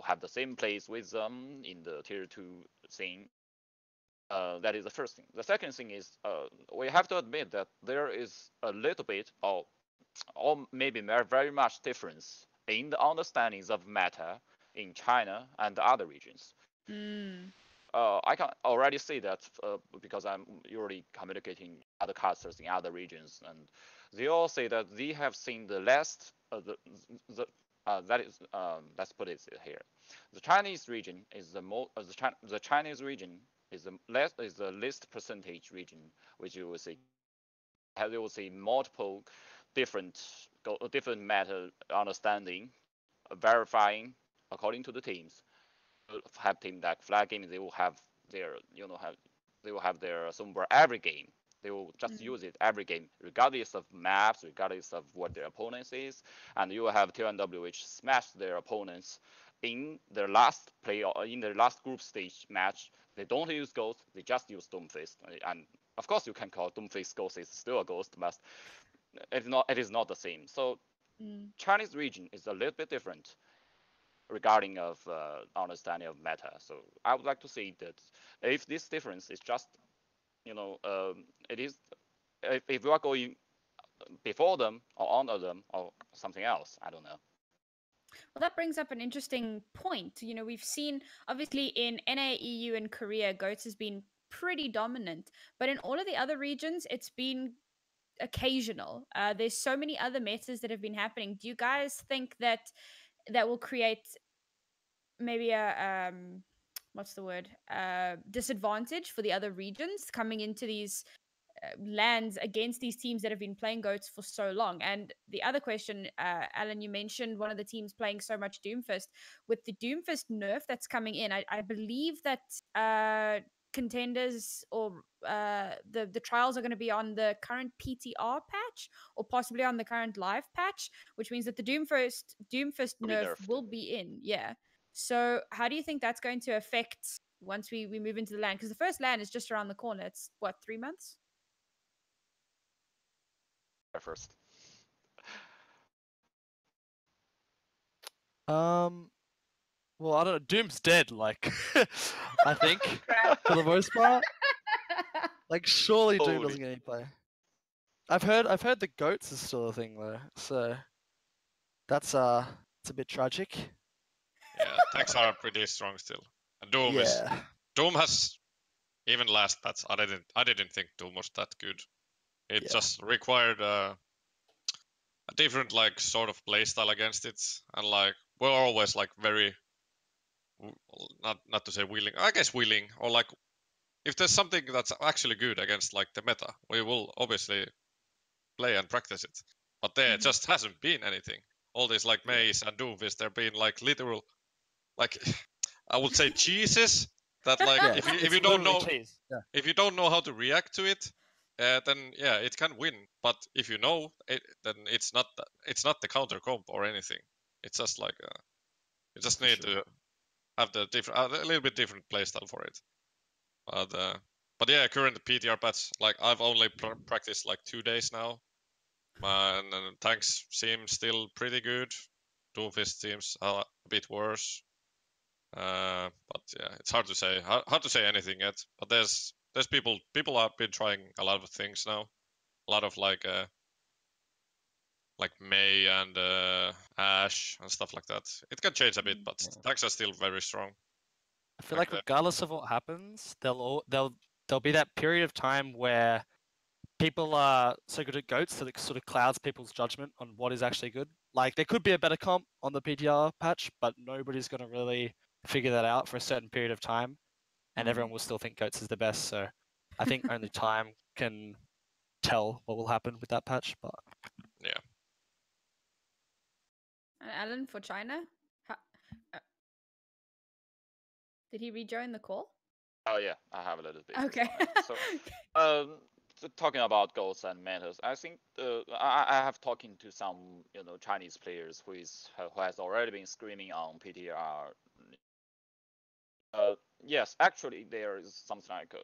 have the same place with them in the tier two scene? That is the first thing. The second thing is we have to admit that there is a little bit or maybe very much difference in the understandings of meta in China and other regions. Mm. I can already see that because I'm usually communicating other casters in other regions, and they all say that they have seen the last that is let's put it here. The Chinese region is the Chinese region is the least percentage region which you will see. You will see multiple different different meta understanding, verifying according to the teams. Have team like Flag Games, they will have their they will have their Sombra every game. They will just Mm. use it every game, regardless of maps, regardless of what their opponents is. And you will have T1W which smash their opponents in their last play or in their last group stage match. They don't use Ghost, they just use Doomfist. And of course you can call Doomfist Ghost is still a Ghost, but it is not the same. So Mm. Chinese region is a little bit different regarding of understanding of meta. So I would like to see that if this difference is just, it is if you are going before them or under them or something else, I don't know. Well, that brings up an interesting point. We've seen obviously in NA, EU, and Korea, Goats has been pretty dominant, but in all of the other regions, it's been occasional. There's so many other metas that have been happening. Do you guys think that will create maybe a what's the word, disadvantage for the other regions coming into these lands against these teams that have been playing goats for so long. And the other question, Alan, you mentioned one of the teams playing so much Doomfist. With the Doomfist nerf that's coming in, I believe that contenders or the trials are going to be on the current PTR patch or possibly on the current live patch, which means that the Doomfist Will be nerf nerfed. will be in. Yeah. So how do you think that's going to affect once we move into the land? Because the first land is just around the corner. It's what, 3 months? First. Well, I don't know. Doom's dead. Like, I think Crap. for the most part. Like, surely Doom Holy. doesn't get any play. I've heard the goats is still a thing though, so that's it's a bit tragic. Yeah, tanks are pretty strong still. And Doom is Yeah. Doom has even last patch. I didn't think Doom was that good. It Yeah. just required a different like sort of playstyle against it, and like we're always like very not to say willing, I guess willing, or like if there's something that's actually good against like the meta, we will obviously play and practice it. But there just hasn't been anything. All these like Maze and Doomfist, they're being like literal, like I would say cheeses that like Yeah. if it's you don't literally know cheese. Yeah. if you don't know how to react to it, then yeah, it can win. But if you know it, then it's not the counter comp or anything. It's just like you just For need sure. to have the different a little bit different playstyle for it. But yeah, current PTR patch, like I've only practiced like 2 days now. And tanks seem still pretty good. Doomfist seems a bit worse. But yeah, it's hard to say. Hard to say anything yet. But there's people have been trying a lot of things now. A lot of like May and Ash and stuff like that. It can change a bit, but Yeah. tanks are still very strong. I feel like regardless of what happens, there'll be that period of time where people are so good at goats that it sort of clouds people's judgment on what is actually good. Like there could be a better comp on the PTR patch, but nobody's gonna really figure that out for a certain period of time, and everyone will still think goats is the best. So I think only time can tell what will happen with that patch. But Yeah. And Alan, for China, did he rejoin the call? Oh yeah, I have a little bit. Okay. So talking about goals and matters, I think I have talking to some Chinese players who has already been screaming on PTR. Yes, actually there is something like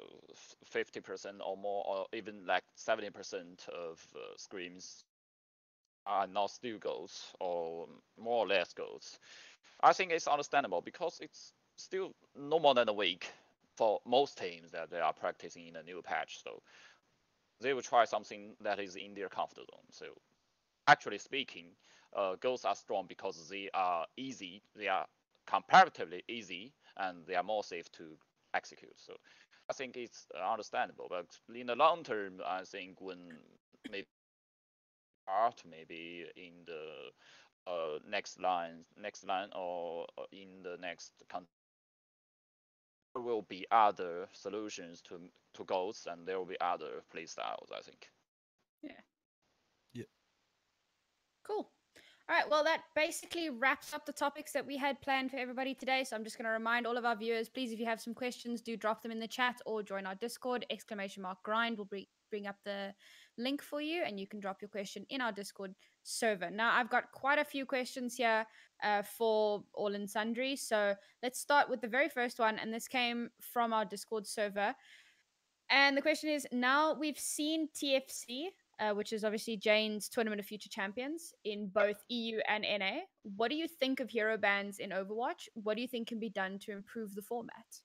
50% or more, or even like 70% of screams are not still goals or more or less goals. I think it's understandable because it's still no more than a week for most teams that they are practicing in a new patch. So they will try something that is in their comfort zone. So actually speaking, goals are strong because they are easy. They are comparatively easy and they are more safe to execute. So I think it's understandable. But in the long term, I think when maybe in the next line, or in the next there will be other solutions to goals, and there will be other play styles, I think. Cool. All right, well, that basically wraps up the topics that we had planned for everybody today. So I'm just going to remind all of our viewers, please, if you have some questions, do drop them in the chat or join our Discord. !grind will bring up the link for you, and you can drop your question in our Discord server. Now, I've got quite a few questions here for all and sundry. So let's start with the very first one, and this came from our Discord server. And the question is, now we've seen TFC, which is obviously Jane's Tournament of Future Champions, in both EU and NA. What do you think of hero bans in Overwatch? What do you think can be done to improve the format?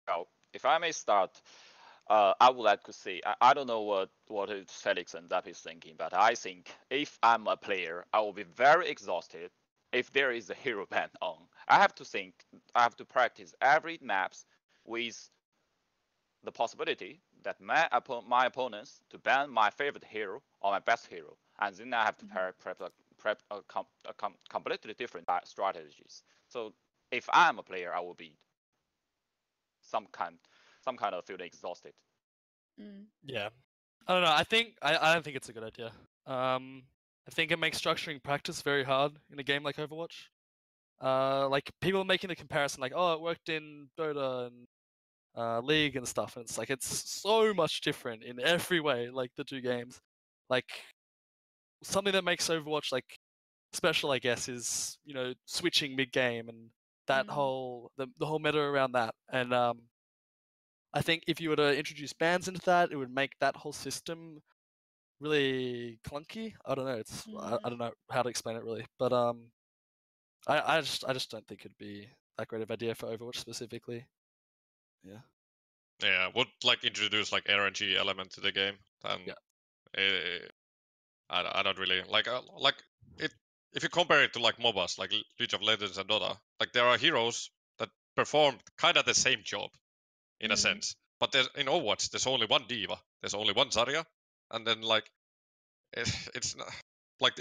Well, if I may start, I would like to say, I don't know what Felix and Zap is thinking, but I think if I'm a player, I will be very exhausted if there is a hero ban on. I have to practice every maps with the possibility that my opponents to ban my favorite hero or my best hero, and then I have to prep completely different strategies. So if I'm a player, I will be some kind of feeling exhausted. Yeah, I don't know. I don't think it's a good idea. I think it makes structuring practice very hard in a game like Overwatch. Like people are making the comparison, like, oh, it worked in Dota and League and stuff, and it's like it's so much different in every way. Like the two games, like something that makes Overwatch like special, I guess, is switching mid game and that whole the whole meta around that. And I think if you were to introduce bans into that, it would make that whole system really clunky. I don't know. I don't know how to explain it really, but I just don't think it'd be that great of idea for Overwatch specifically. Yeah. Yeah, would like introduce like RNG element to the game. And Yeah. I don't really like it. If you compare it to like MOBAs, like League of Legends and Dota, like there are heroes that perform kind of the same job, in a sense. But in Overwatch, there's only one diva, there's only one Zarya, and then like it's not like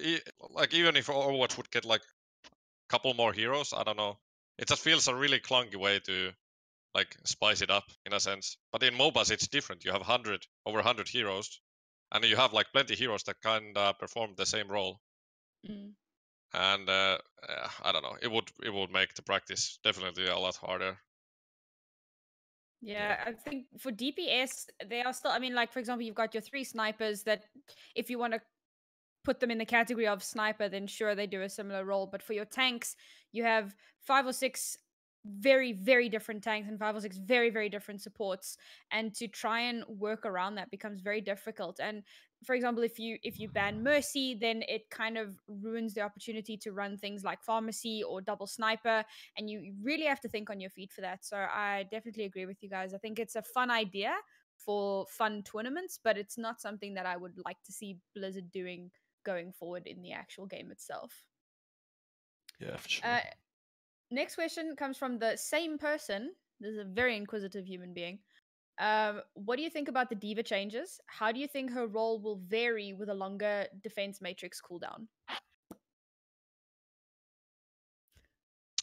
even if Overwatch would get like a couple more heroes, I don't know. It just feels a really clunky way to like spice it up in a sense. But in MOBAs, it's different. You have over 100 heroes, and you have like plenty heroes that kind of perform the same role. And I don't know. It would make the practice definitely a lot harder. Yeah, I think for DPS, they are still. I mean, like for example, you've got your 3 snipers that, if you want to put them in the category of sniper, then sure they do a similar role. But for your tanks, you have 5 or 6 very, very different tanks and 5 or 6 very, very different supports, and to try and work around that becomes very difficult. And for example, if you ban Mercy, then it kind of ruins the opportunity to run things like pharmacy or double sniper, and you really have to think on your feet for that. So I definitely agree with you guys. I think it's a fun idea for fun tournaments, but it's not something that I would like to see Blizzard doing going forward in the actual game itself. Yeah, for sure. Next question comes from the same person. This is a very inquisitive human being. What do you think about the diva changes? How do you think her role will vary with a longer defense matrix cooldown?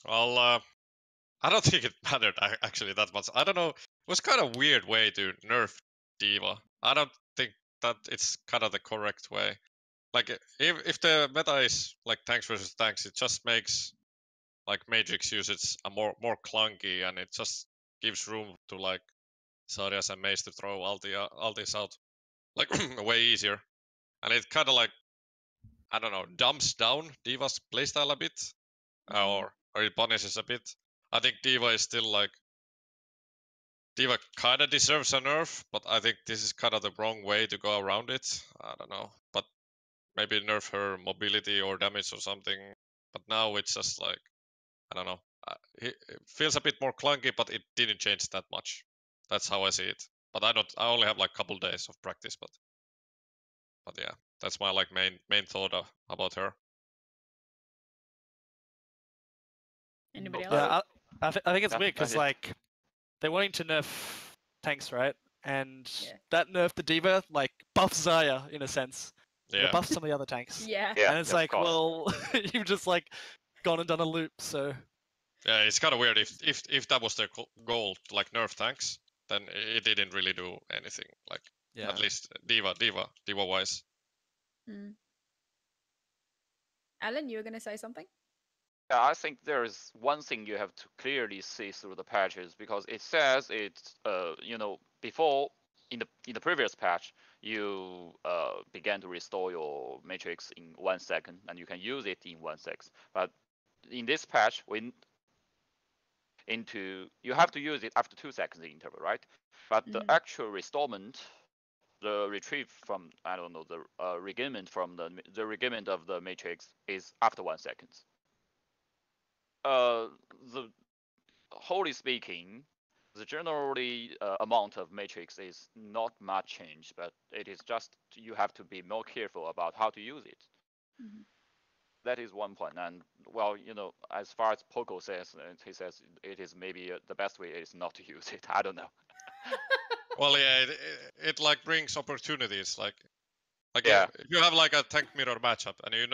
Well, I don't think it mattered actually that much. I don't know. It was kind of weird way to nerf diva. I don't think that it's kind of the correct way. Like if the meta is like tanks versus tanks, it just makes like matrix usage a more clunky, and it just gives room to like Saryas and Mace to throw ultis out like way easier. And it kind of like, I don't know, dumps down Diva's playstyle a bit, or it punishes a bit. I think Diva is still like, Diva kind of deserves a nerf, but I think this is kind of the wrong way to go around it. I don't know, but maybe nerf her mobility or damage or something. But now it's just like, I don't know. It feels a bit more clunky, but it didn't change that much. That's how I see it. But I only have like a couple days of practice, but yeah, that's my like main thought about her. Anybody else? Yeah, I think it's That- weird because that is- like they're wanting to nerf tanks, right? And Yeah. that nerf the diva like buffs Zarya in a sense. Yeah. It buffs some of the other tanks. Yeah. Yeah, And it's of like, course. well, you've just like gone and done a loop. So Yeah, it's kind of weird if that was their goal to like nerf tanks, then it didn't really do anything. Like yeah, at least diva wise. Alan, you were going to say something? Yeah, I think there is one thing you have to clearly see through the patches, because it says it's before in the previous patch you began to restore your matrix in 1 second, and you can use it in 1 second. But in this patch, you have to use it after 2 seconds interval, right? But the actual restorement, the retrieve from, I don't know, the regainment from the regainment of the matrix is after 1 second. The wholly speaking, the generally amount of matrix is not much change, but it is just you have to be more careful about how to use it. That is one point. And well, as far as Poco says, he says it is maybe the best way is not to use it. I don't know. Well, yeah, it like brings opportunities. Like Yeah. if you have like a tank mirror matchup and you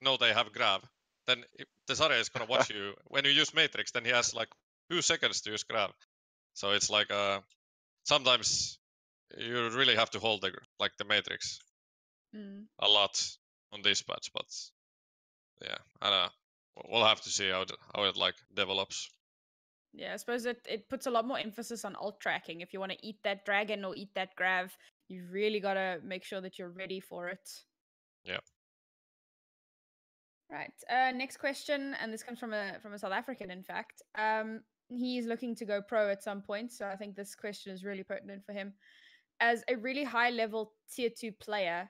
know they have grab, then the Zarya is gonna watch you when you use Matrix. Then he has like 2 seconds to use grab. So it's like sometimes you really have to hold the matrix Mm. a lot on this patch, but yeah, I don't know. We'll have to see how it like develops. Yeah, I suppose it puts a lot more emphasis on alt tracking. If you want to eat that dragon or eat that grav, you really got to make sure that you're ready for it. Yeah. Right. Next question, and this comes from a South African, in fact. He's looking to go pro at some point, so I think this question is really pertinent for him. As a really high level tier 2 player,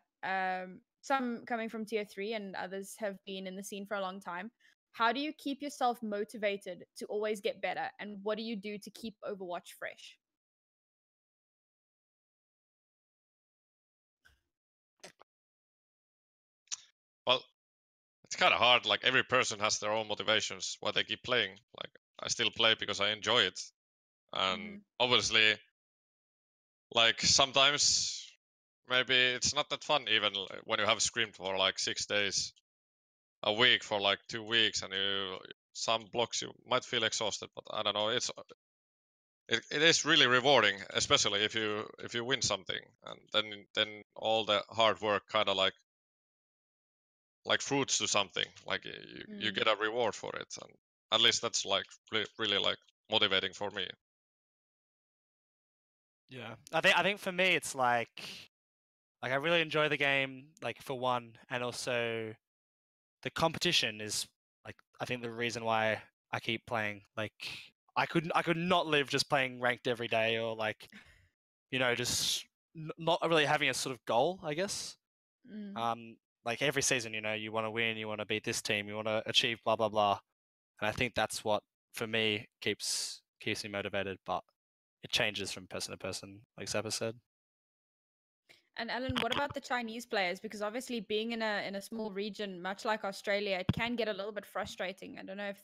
some coming from tier 3 and others have been in the scene for a long time, how do you keep yourself motivated to always get better, and what do you do to keep Overwatch fresh? Well, it's kind of hard. Like every person has their own motivations why they keep playing. Like I still play because I enjoy it, and obviously, like sometimes maybe it's not that fun even when you have scrimmed for like 6 days a week for like 2 weeks and some blocks you might feel exhausted, but I don't know, it is really rewarding, especially if you win something, and then all the hard work kind of like fruits to something, like you get a reward for it, and at least that's like really like motivating for me. Yeah, I think for me it's like I really enjoy the game, like for one, and also the competition is like I think the reason why I keep playing. Like I could not live just playing ranked every day, or like just not really having a sort of goal, I guess. Like every season, you want to win, you want to beat this team, you want to achieve blah blah blah, and I think that's what for me keeps me motivated. But it changes from person to person, like Zappa said. And Alan, what about the Chinese players? Because obviously, being in a small region, much like Australia, it can get a little bit frustrating. I don't know if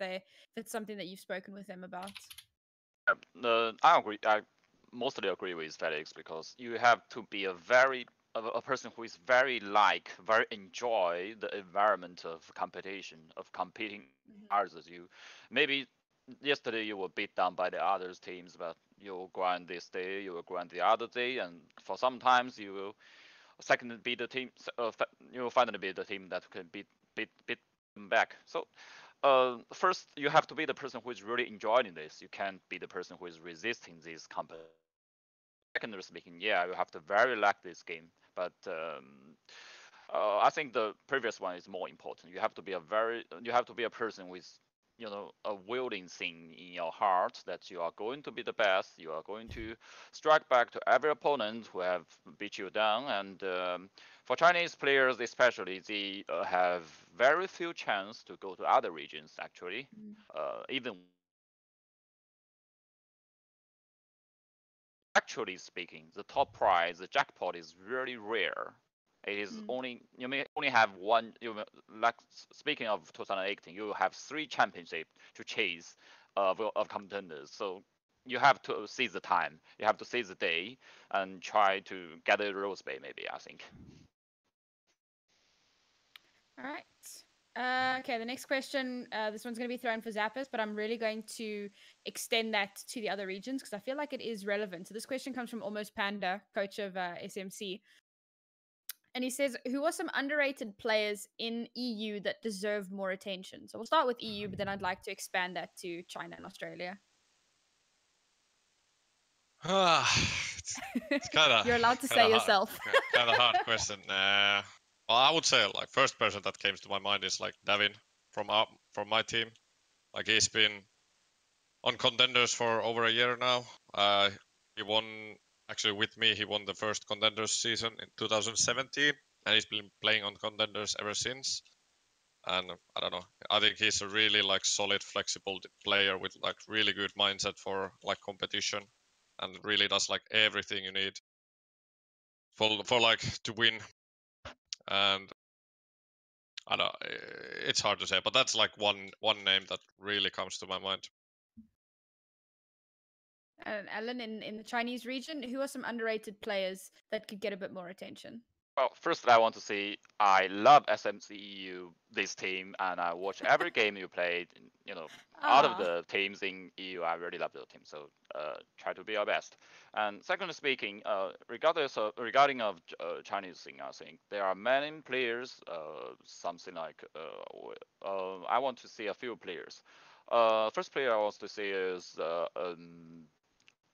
it's something that you've spoken with them about. I agree. I mostly agree with Felix because you have to be a person who is very enjoy the environment of competition, of competing others. You maybe yesterday you were beat down by the other teams, but you'll grind this day, you will grind the other day, and for sometimes you will second be the team. You will finally be the team that can beat them back. So first you have to be the person who is really enjoying this. You can't be the person who is resisting this competition. Secondly speaking, yeah, you have to very like this game, but I think the previous one is more important. You have to be a person with a willing thing in your heart that you are going to be the best. You are going to strike back to every opponent who have beat you down. And for Chinese players especially, they have very few chance to go to other regions actually. Even actually speaking, the top prize, the jackpot is really rare. It is only you may only have one. Like speaking of 2018, you have 3 championships to chase of contenders. So you have to seize the time. You have to seize the day and try to get a rose bay. Maybe I think. All right. Okay, the next question, this one's going to be thrown for Zappers, but I'm really going to extend that to the other regions because I feel like it is relevant. So this question comes from Almost Panda, coach of SMC. And he says, who are some underrated players in EU that deserve more attention? So we'll start with EU, but then I'd like to expand that to China and Australia. It's kind of You're allowed to say yourself. kind of hard question. Well, I would say like first person that came to my mind is like Davin from my team. Like he's been on contenders for over a year now. He won actually with me. He won the first contenders season in 2017, and he's been playing on contenders ever since. And I don't know. I think he's a really like solid, flexible player with like really good mindset for like competition, and really does like everything you need for like to win. And I don't know, it's hard to say, but that's like one name that really comes to my mind. And Alan, in the Chinese region, who are some underrated players that could get a bit more attention? Well, first I want to say I love SMCEU, this team, and I watch every game you played. You know, out of Ah, the teams in EU, I really love the team. So try to be our best. And secondly speaking, regarding of Chinese thing, I think there are many players. Something like I want to see a few players. First player I want to see is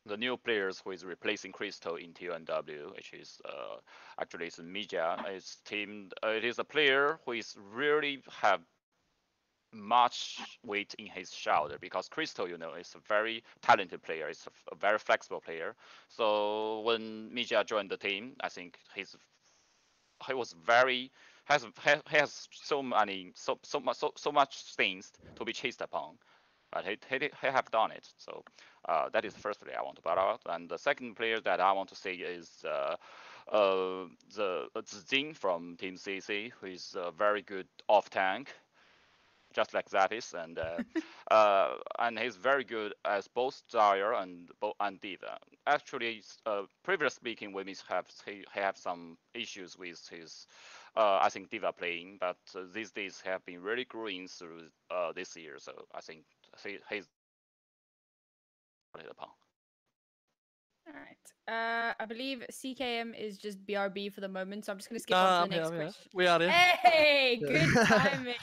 the new players who is replacing Crystal in TNW, which is actually it's Mija. It's team. It is a player who is really have much weight in his shoulder because Crystal, you know, is a very talented player. It's a very flexible player. So when Mija joined the team, I think he was very has so many so much things to be chased upon, but he have done it. So that is the first player I want to point out. And the second player that I want to say is the Zing from Team CC, who is a very good off tank, just like Zavis, and he's very good as both Zarya and Diva. Actually, previous speaking, we he have some issues with his, I think Diva playing, but these days have been really growing through this year. So I think he's upon. all right. I believe CKM is just BRB for the moment, so I'm just going to skip on to I'm the here, next I'm here. question. We are here. Hey, Yeah. good timing.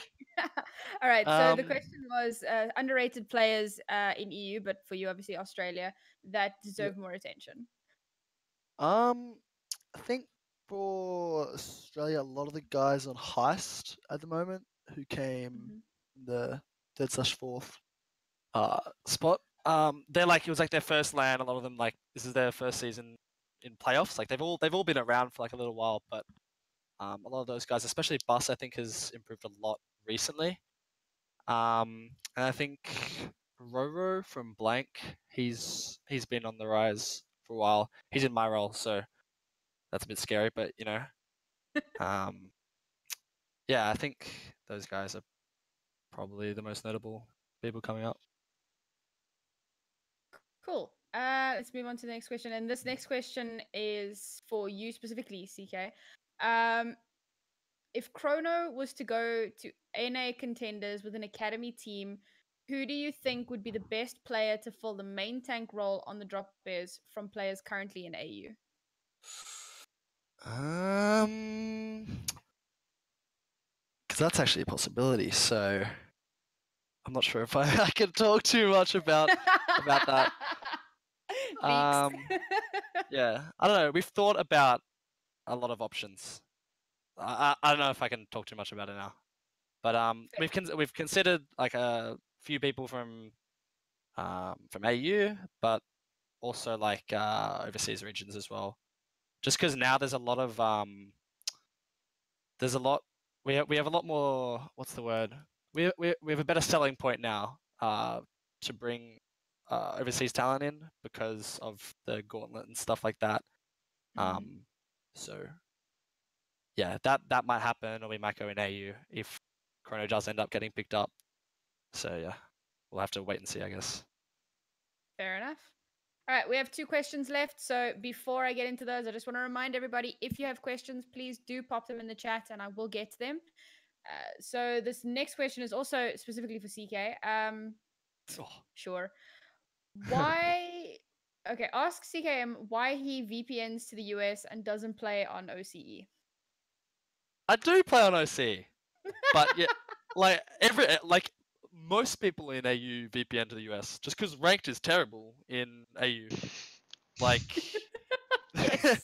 All right. So the Um, question was underrated players in EU, but for you, obviously Australia, that deserve more attention. I think for Australia, a lot of the guys on Heist at the moment who came Mhm. in the third/fourth spot. They're like it was like their first LAN. A lot of them like this is their first season in playoffs. Like they've all been around for like a little while, but a lot of those guys, especially Bus, I think has improved a lot recently. And I think Roro from Blank, he's been on the rise for a while. He's in my role, so that's a bit scary, but you know, um, yeah, I think those guys are probably the most notable people coming up. Cool. Let's move on to the next question. And this next question is for you specifically, CK. If Chrono was to go to NA contenders with an academy team, who do you think would be the best player to fill the main tank role on the drop bears from players currently in AU? Because that's actually a possibility. So I'm not sure if I can talk too much about that. Leaks. Yeah, I don't know. We've thought about a lot of options. I don't know if I can talk too much about it now, but we've considered like a few people from AU, but also like overseas regions as well. Just because now there's a lot of we have a lot more. What's the word? We have a better selling point now to bring overseas talent in because of the gauntlet and stuff like that. So yeah, that might happen, or we might go in AU if Chrono does end up getting picked up. So yeah, we'll have to wait and see, I guess. Fair enough. All right, we have 2 questions left. So before I get into those, I just want to remind everybody, if you have questions, please do pop them in the chat and I will get to them. So this next question is also specifically for CK. Oh. Sure. Why? Okay, ask CKM why he VPNs to the US and doesn't play on OCE. I do play on OC, but yeah, like most people in AU VPN to the US just because ranked is terrible in AU. Like, Yes.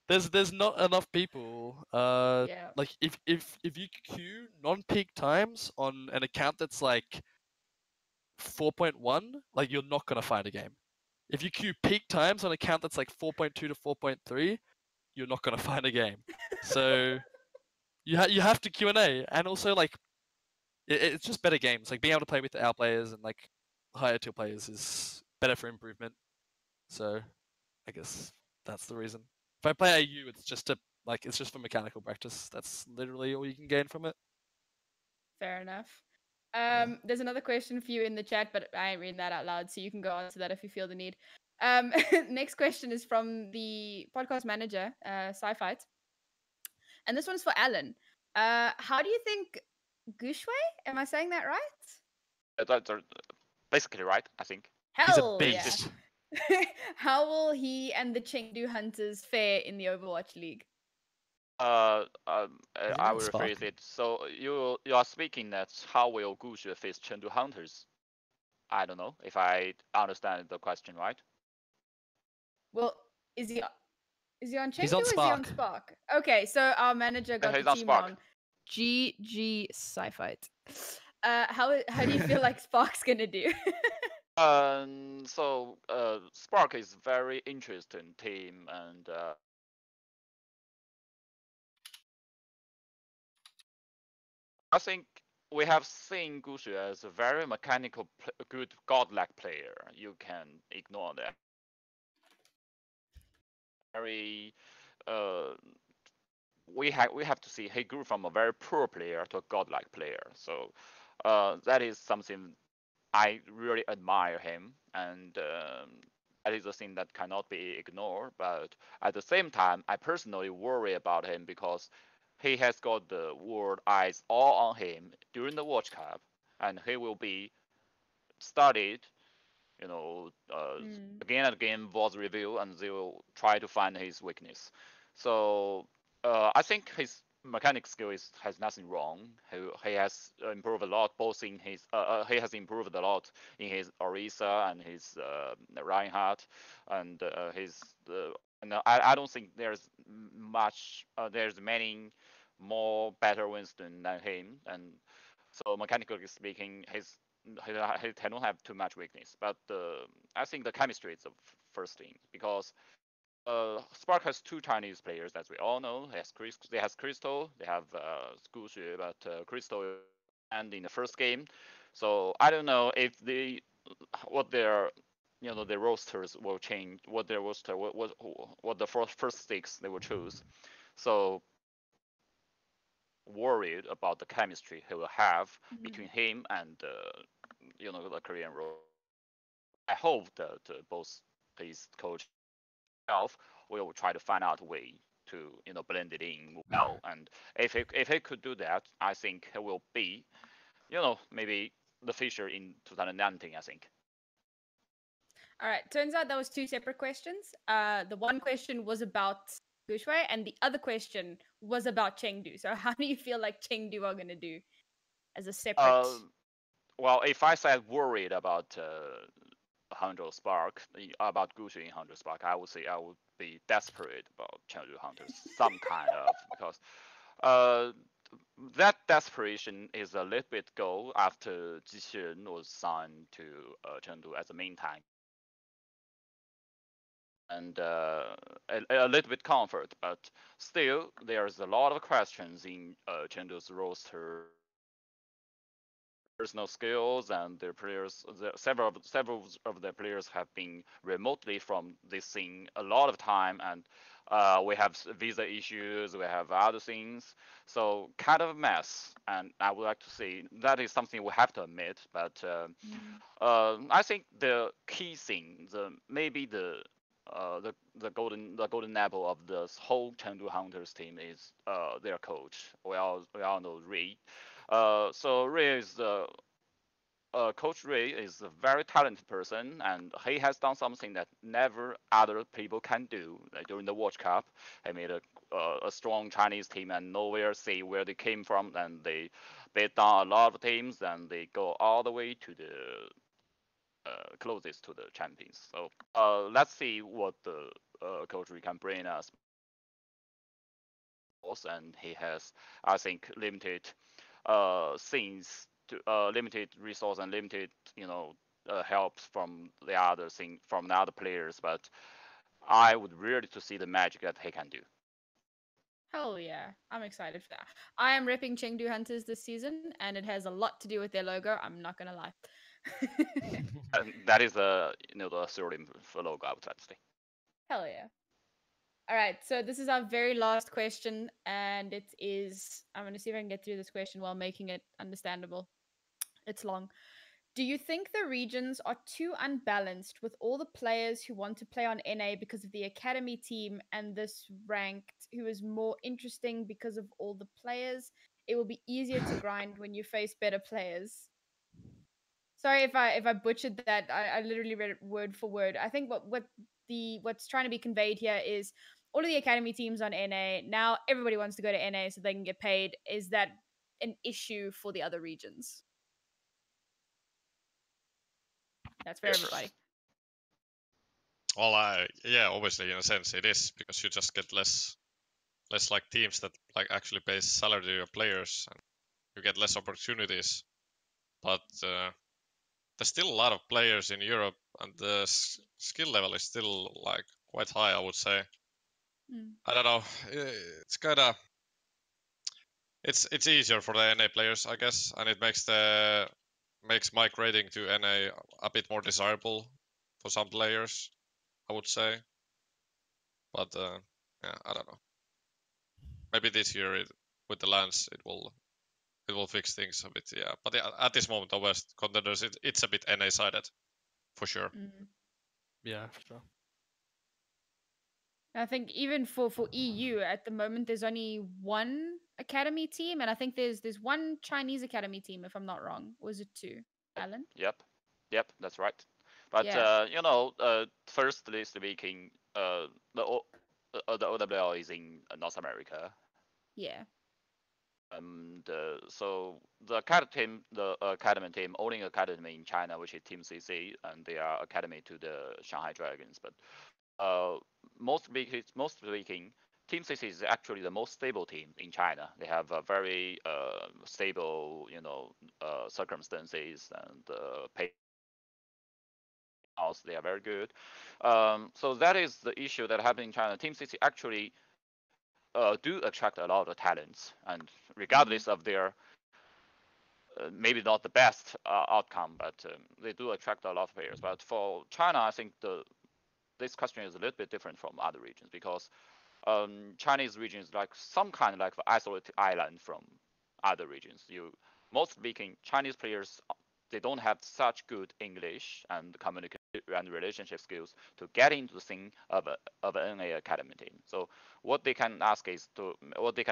there's not enough people. Yeah. Like if you queue non-peak times on an account that's like 4.1, like you're not gonna find a game. If you queue peak times on an account that's like 4.2 to 4.3, you're not gonna find a game. So you have to Q&A, and also like it's just better games. Like being able to play with our players and like higher tier players is better for improvement. So I guess that's the reason. If I play AU, it's just for mechanical practice. That's literally all you can gain from it. Fair enough. There's another question for you in the chat, but I ain't reading that out loud, so you can go on to that if you feel the need. Next question is from the podcast manager, Sci-Fight. and this one's for Alan. How do you think Gushwei? Am I saying that right? That's basically right, I think. He's a Hell yeah! beast. How will he and the Chengdu Hunters fare in the Overwatch League? Isn't I that will Spark? rephrase it. So you are speaking that how will Gushi face Chengdu Hunters? I don't know if I understand the question right. Well, is he on Chengdu He's on or is he on Spark. Spark? Okay, so our manager got he's the on team Spark. wrong. GG Sci-Fight. How do you feel like Spark's gonna do? So Spark is very interesting team, and I think we have seen Gushi as a very mechanical, good godlike player. You can ignore that. Very, uh, we have to see he grew from a very poor player to a godlike player. So that is something I really admire him, and that is a thing that cannot be ignored. But at the same time, I personally worry about him because he has got the world eyes all on him during the Watch Cup, and he will be studied, again and again, was reviewed, and they will try to find his weakness. So I think his mechanic skill has nothing wrong. He has improved a lot, both in his he has improved a lot in his Orisa and his Reinhardt, and his and I don't think there's much there's many more better Winston than him, and so mechanically speaking, he don't have too much weakness. But I think the chemistry is the first thing because Spark has two Chinese players, as we all know. They have Crystal, they have Sku Xue, but Crystal and in the first game. So I don't know if what their their rosters will change, what their roster, what the first six they will choose. So worried about the chemistry he will have between him and the Korean role. I hope that both his coach himself will try to find out a way to blend it in well. And if he could do that, I think he will be maybe the Fisher in 2019. I think. All right. Turns out that was two separate questions. The one question was about Gushwei, and the other question was about Chengdu. So, how do you feel like Chengdu are going to do as a separate? Well, if I said worried about 100 Spark, about Gucci in 100 Spark, I would say I would be desperate about Chengdu Hunters, some kind of, because that desperation is a little bit go after Jixin was signed to Chengdu as a main tank. And a little bit comfort, but still there's a lot of questions in Chengdu's roster, personal skills, and their players. Several of their players have been remotely from this scene a lot of time, and we have visa issues, we have other things, so kind of a mess. And I would like to say that is something we have to admit. But I think the key thing, maybe the golden apple of this whole Chengdu Hunters team is their coach. We all know Ray. So Ray is Coach Ray is a very talented person, and he has done something that never other people can do. Like during the Watch Cup, he made a strong Chinese team, and nowhere see where they came from, and they beat down a lot of teams, and they go all the way to the closest to the champions. So let's see what the Coach Ray can bring us. And he has, I think, limited things to limited resource and limited help from the other players. But I would really to see the magic that he can do. Hell yeah, I'm excited for that. I am repping Chengdu Hunters this season, and it has a lot to do with their logo. I'm not gonna lie. And that is the pseudonym for logo, I would like to say. Hell yeah. All right, so this is our very last question, and it is I'm going to see if I can get through this question while making it understandable. It's long. Do you think the regions are too unbalanced with all the players who want to play on NA because of the academy team and this ranked who is more interesting because of all the players? It will be easier to grind when you face better players. Sorry if I butchered that. I literally read it word for word. I think what's trying to be conveyed here is all of the academy teams on NA now everybody wants to go to NA so they can get paid. Is that an issue for the other regions? That's for everybody. Well, yeah, obviously in a sense it is, because you just get less like teams that like actually pay salary to your players, and you get less opportunities. But there's still a lot of players in Europe, and the skill level is still like quite high, I would say. I don't know. It's kind of it's easier for the NA players, I guess, and it makes migrating to NA a bit more desirable for some players, I would say. But yeah, I don't know. Maybe this year with the lands it will fix things a bit. Yeah, but yeah, at this moment, the West contenders it's a bit NA sided for sure. Yeah, for sure. I think even for EU at the moment, there's only one academy team, and I think there's one Chinese academy team, if I'm not wrong. Or was it two, Alan? Yep, that's right. But Yeah. you know, firstly speaking, the OWL is in North America. Yeah. So the academy team owning academy in China, which is Team CC, and they are academy to the Shanghai Dragons. But mostly speaking, Team CC is actually the most stable team in China. They have a very stable, circumstances and pay. They are very good. So that is the issue that happened in China. Team CC actually do attract a lot of talents, and regardless of their maybe not the best outcome, but they do attract a lot of players. But for China, I think this question is a little bit different from other regions, because Chinese region is like some kind of like isolated island from other regions. Most speaking, Chinese players, they don't have such good English and communication and relationship skills to get into the thing of an NA academy team. So what they can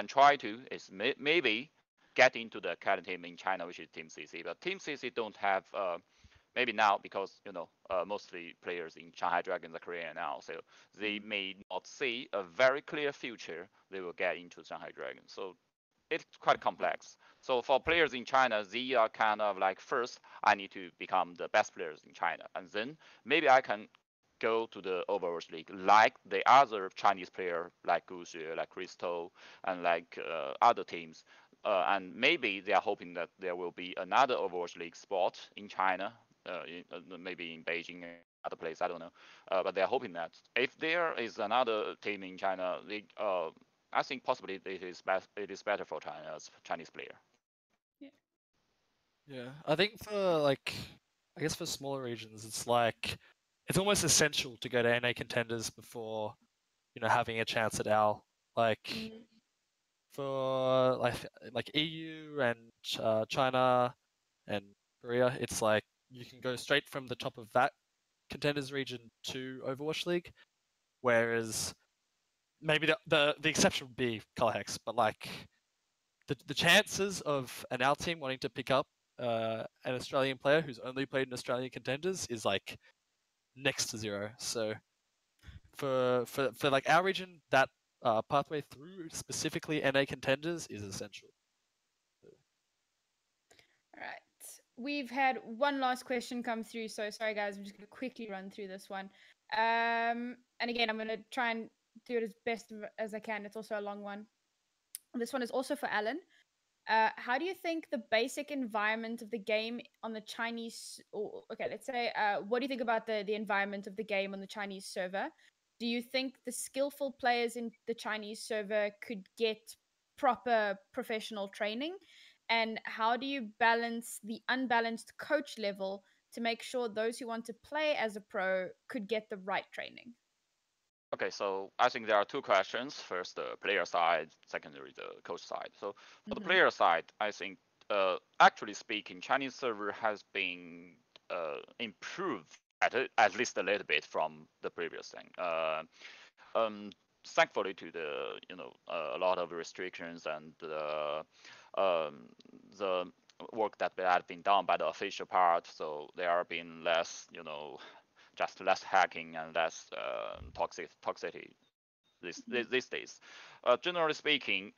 try to is maybe get into the academy team in China, which is Team CC. But Team CC don't have maybe now, because mostly players in Shanghai Dragons are Korean now, so they may not see a very clear future they will get into Shanghai Dragons. So it's quite complex. So for players in China, they are kind of like, first I need to become the best players in China, and then maybe I can go to the Overwatch League like the other Chinese player like Gu Xue, like Crystal, and like other teams. And maybe they are hoping that there will be another Overwatch League spot in China, maybe in Beijing and other place, I don't know. But they're hoping that if there is another team in China, I think possibly it is better for China's Chinese player. Yeah, I think I guess for smaller regions, it's almost essential to go to NA contenders before, having a chance at AL. For like EU and China and Korea, it's like you can go straight from the top of that contenders region to Overwatch League, whereas maybe the exception would be Color Hex, but like the chances of an AL team wanting to pick up an Australian player who's only played in Australian contenders is like next to zero. So for like our region, that pathway through specifically NA contenders is essential. All right. We've had one last question come through, so sorry guys, I'm just going to quickly run through this one. And again, I'm going to try and do it as best as I can. It's also a long one. This one is also for Alan. How do you think the basic environment of the game on the Chinese, let's say, what do you think about the environment of the game on the Chinese server? Do you think the skillful players in the Chinese server could get proper professional training? And how do you balance the unbalanced coach level to make sure those who want to play as a pro could get the right training? Okay, so I think there are two questions. First, the player side, secondly, the coach side. So for the player side, I think actually speaking, Chinese server has been improved at least a little bit from the previous thing. Thankfully to the a lot of restrictions and the work that had been done by the official part, so there have been less just less hacking and less toxicity these days. Generally speaking,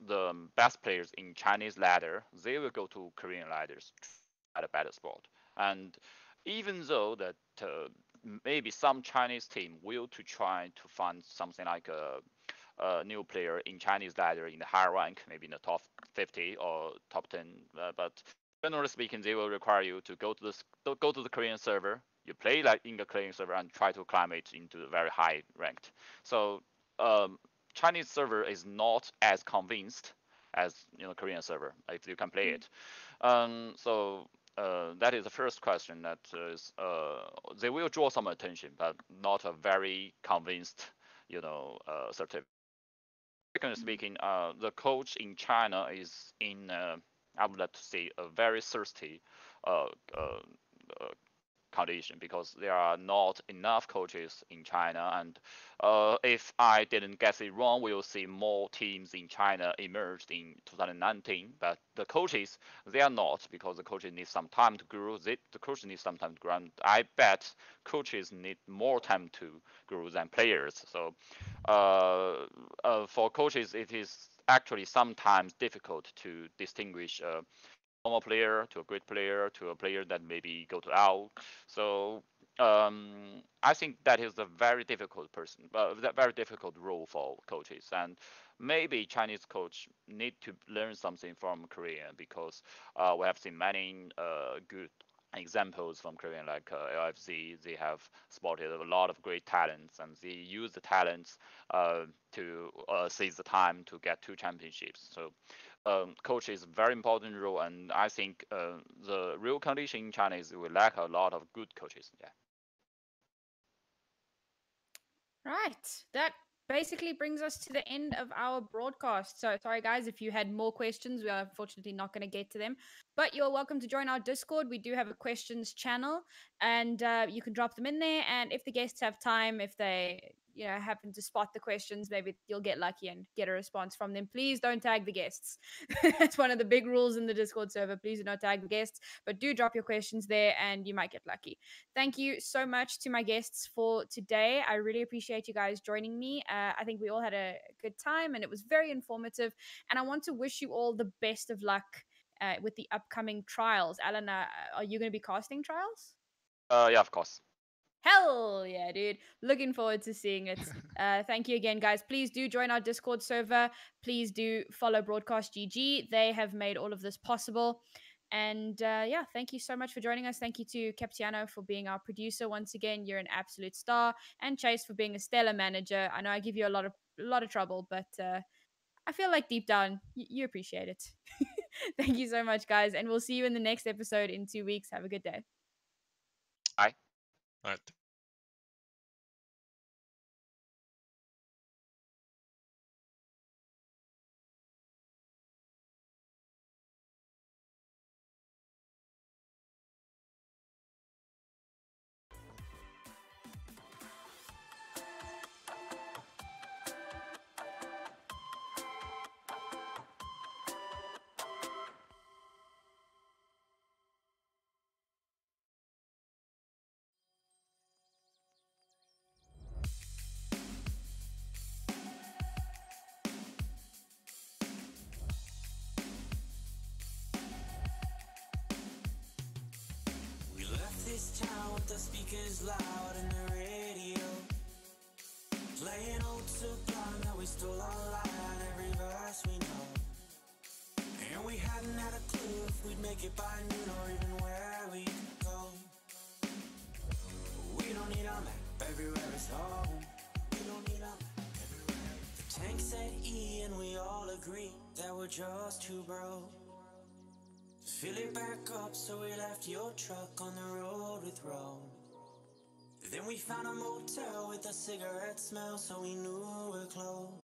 the best players in Chinese ladder, they will go to Korean ladders at a better spot. And even though that maybe some Chinese team will to try to find something like a new player in Chinese ladder in the higher rank, maybe in the top 50 or top 10, but generally speaking, they will require you to go to the Korean server. You play like in the Korean server and try to climb it into the very high ranked. So Chinese server is not as convinced as Korean server if you can play it. So that is the first question. That is, they will draw some attention, but not a very convinced, certificate. Secondly speaking, the coach in China is in, I would like to say, a very thirsty condition, because there are not enough coaches in China, and if I didn't guess it wrong, we will see more teams in China emerged in 2019. But the coaches, they are not, because the coaches need some time to grow. The coaches need some time to grow, and I bet coaches need more time to grow than players. So for coaches, it is actually sometimes difficult to distinguish normal player to a great player to a player that maybe go to out. So I think that is a very difficult very difficult role for coaches, and maybe Chinese coach need to learn something from Korean, because we have seen many good examples from Korean, like LFC. They have spotted a lot of great talents, and they use the talents to seize the time to get 2 championships. So coach is a very important role, and I think the real condition in China is we lack a lot of good coaches. Yeah. Right. That basically brings us to the end of our broadcast. So sorry guys, if you had more questions, we are unfortunately not going to get to them, but you're welcome to join our Discord. We do have a questions channel, and you can drop them in there, and if the guests have time, if they happen to spot the questions, maybe you'll get lucky and get a response from them. Please don't tag the guests. That's one of the big rules in the Discord server. Please do not tag the guests, but do drop your questions there and you might get lucky. Thank you so much to my guests for today. I really appreciate you guys joining me. I think we all had a good time and it was very informative, and I want to wish you all the best of luck with the upcoming trials. Alan, are you going to be casting trials? Yeah, of course. Hell yeah, dude. Looking forward to seeing it. Thank you again, guys. Please do join our Discord server. Please do follow Broadcast GG. They have made all of this possible. And yeah, thank you so much for joining us. Thank you to Captiano for being our producer once again. You're an absolute star. And Chase for being a stellar manager. I know I give you a lot of trouble, but I feel like deep down you appreciate it. Thank you so much, guys. And we'll see you in the next episode in 2 weeks. Have a good day. Bye. All right. We left this town with the speakers loud and the radio, playing old Sublime that we stole online, every verse we know. And we hadn't had a clue if we'd make it by noon or even where we'd go. We don't need a map, everywhere is home. We don't need a map, everywhere. The tank said E and we all agreed that we're just too broke to fill it back up, so we left your truck on the road with Rome. Then we found a motel with a cigarette smell, so we knew we're close.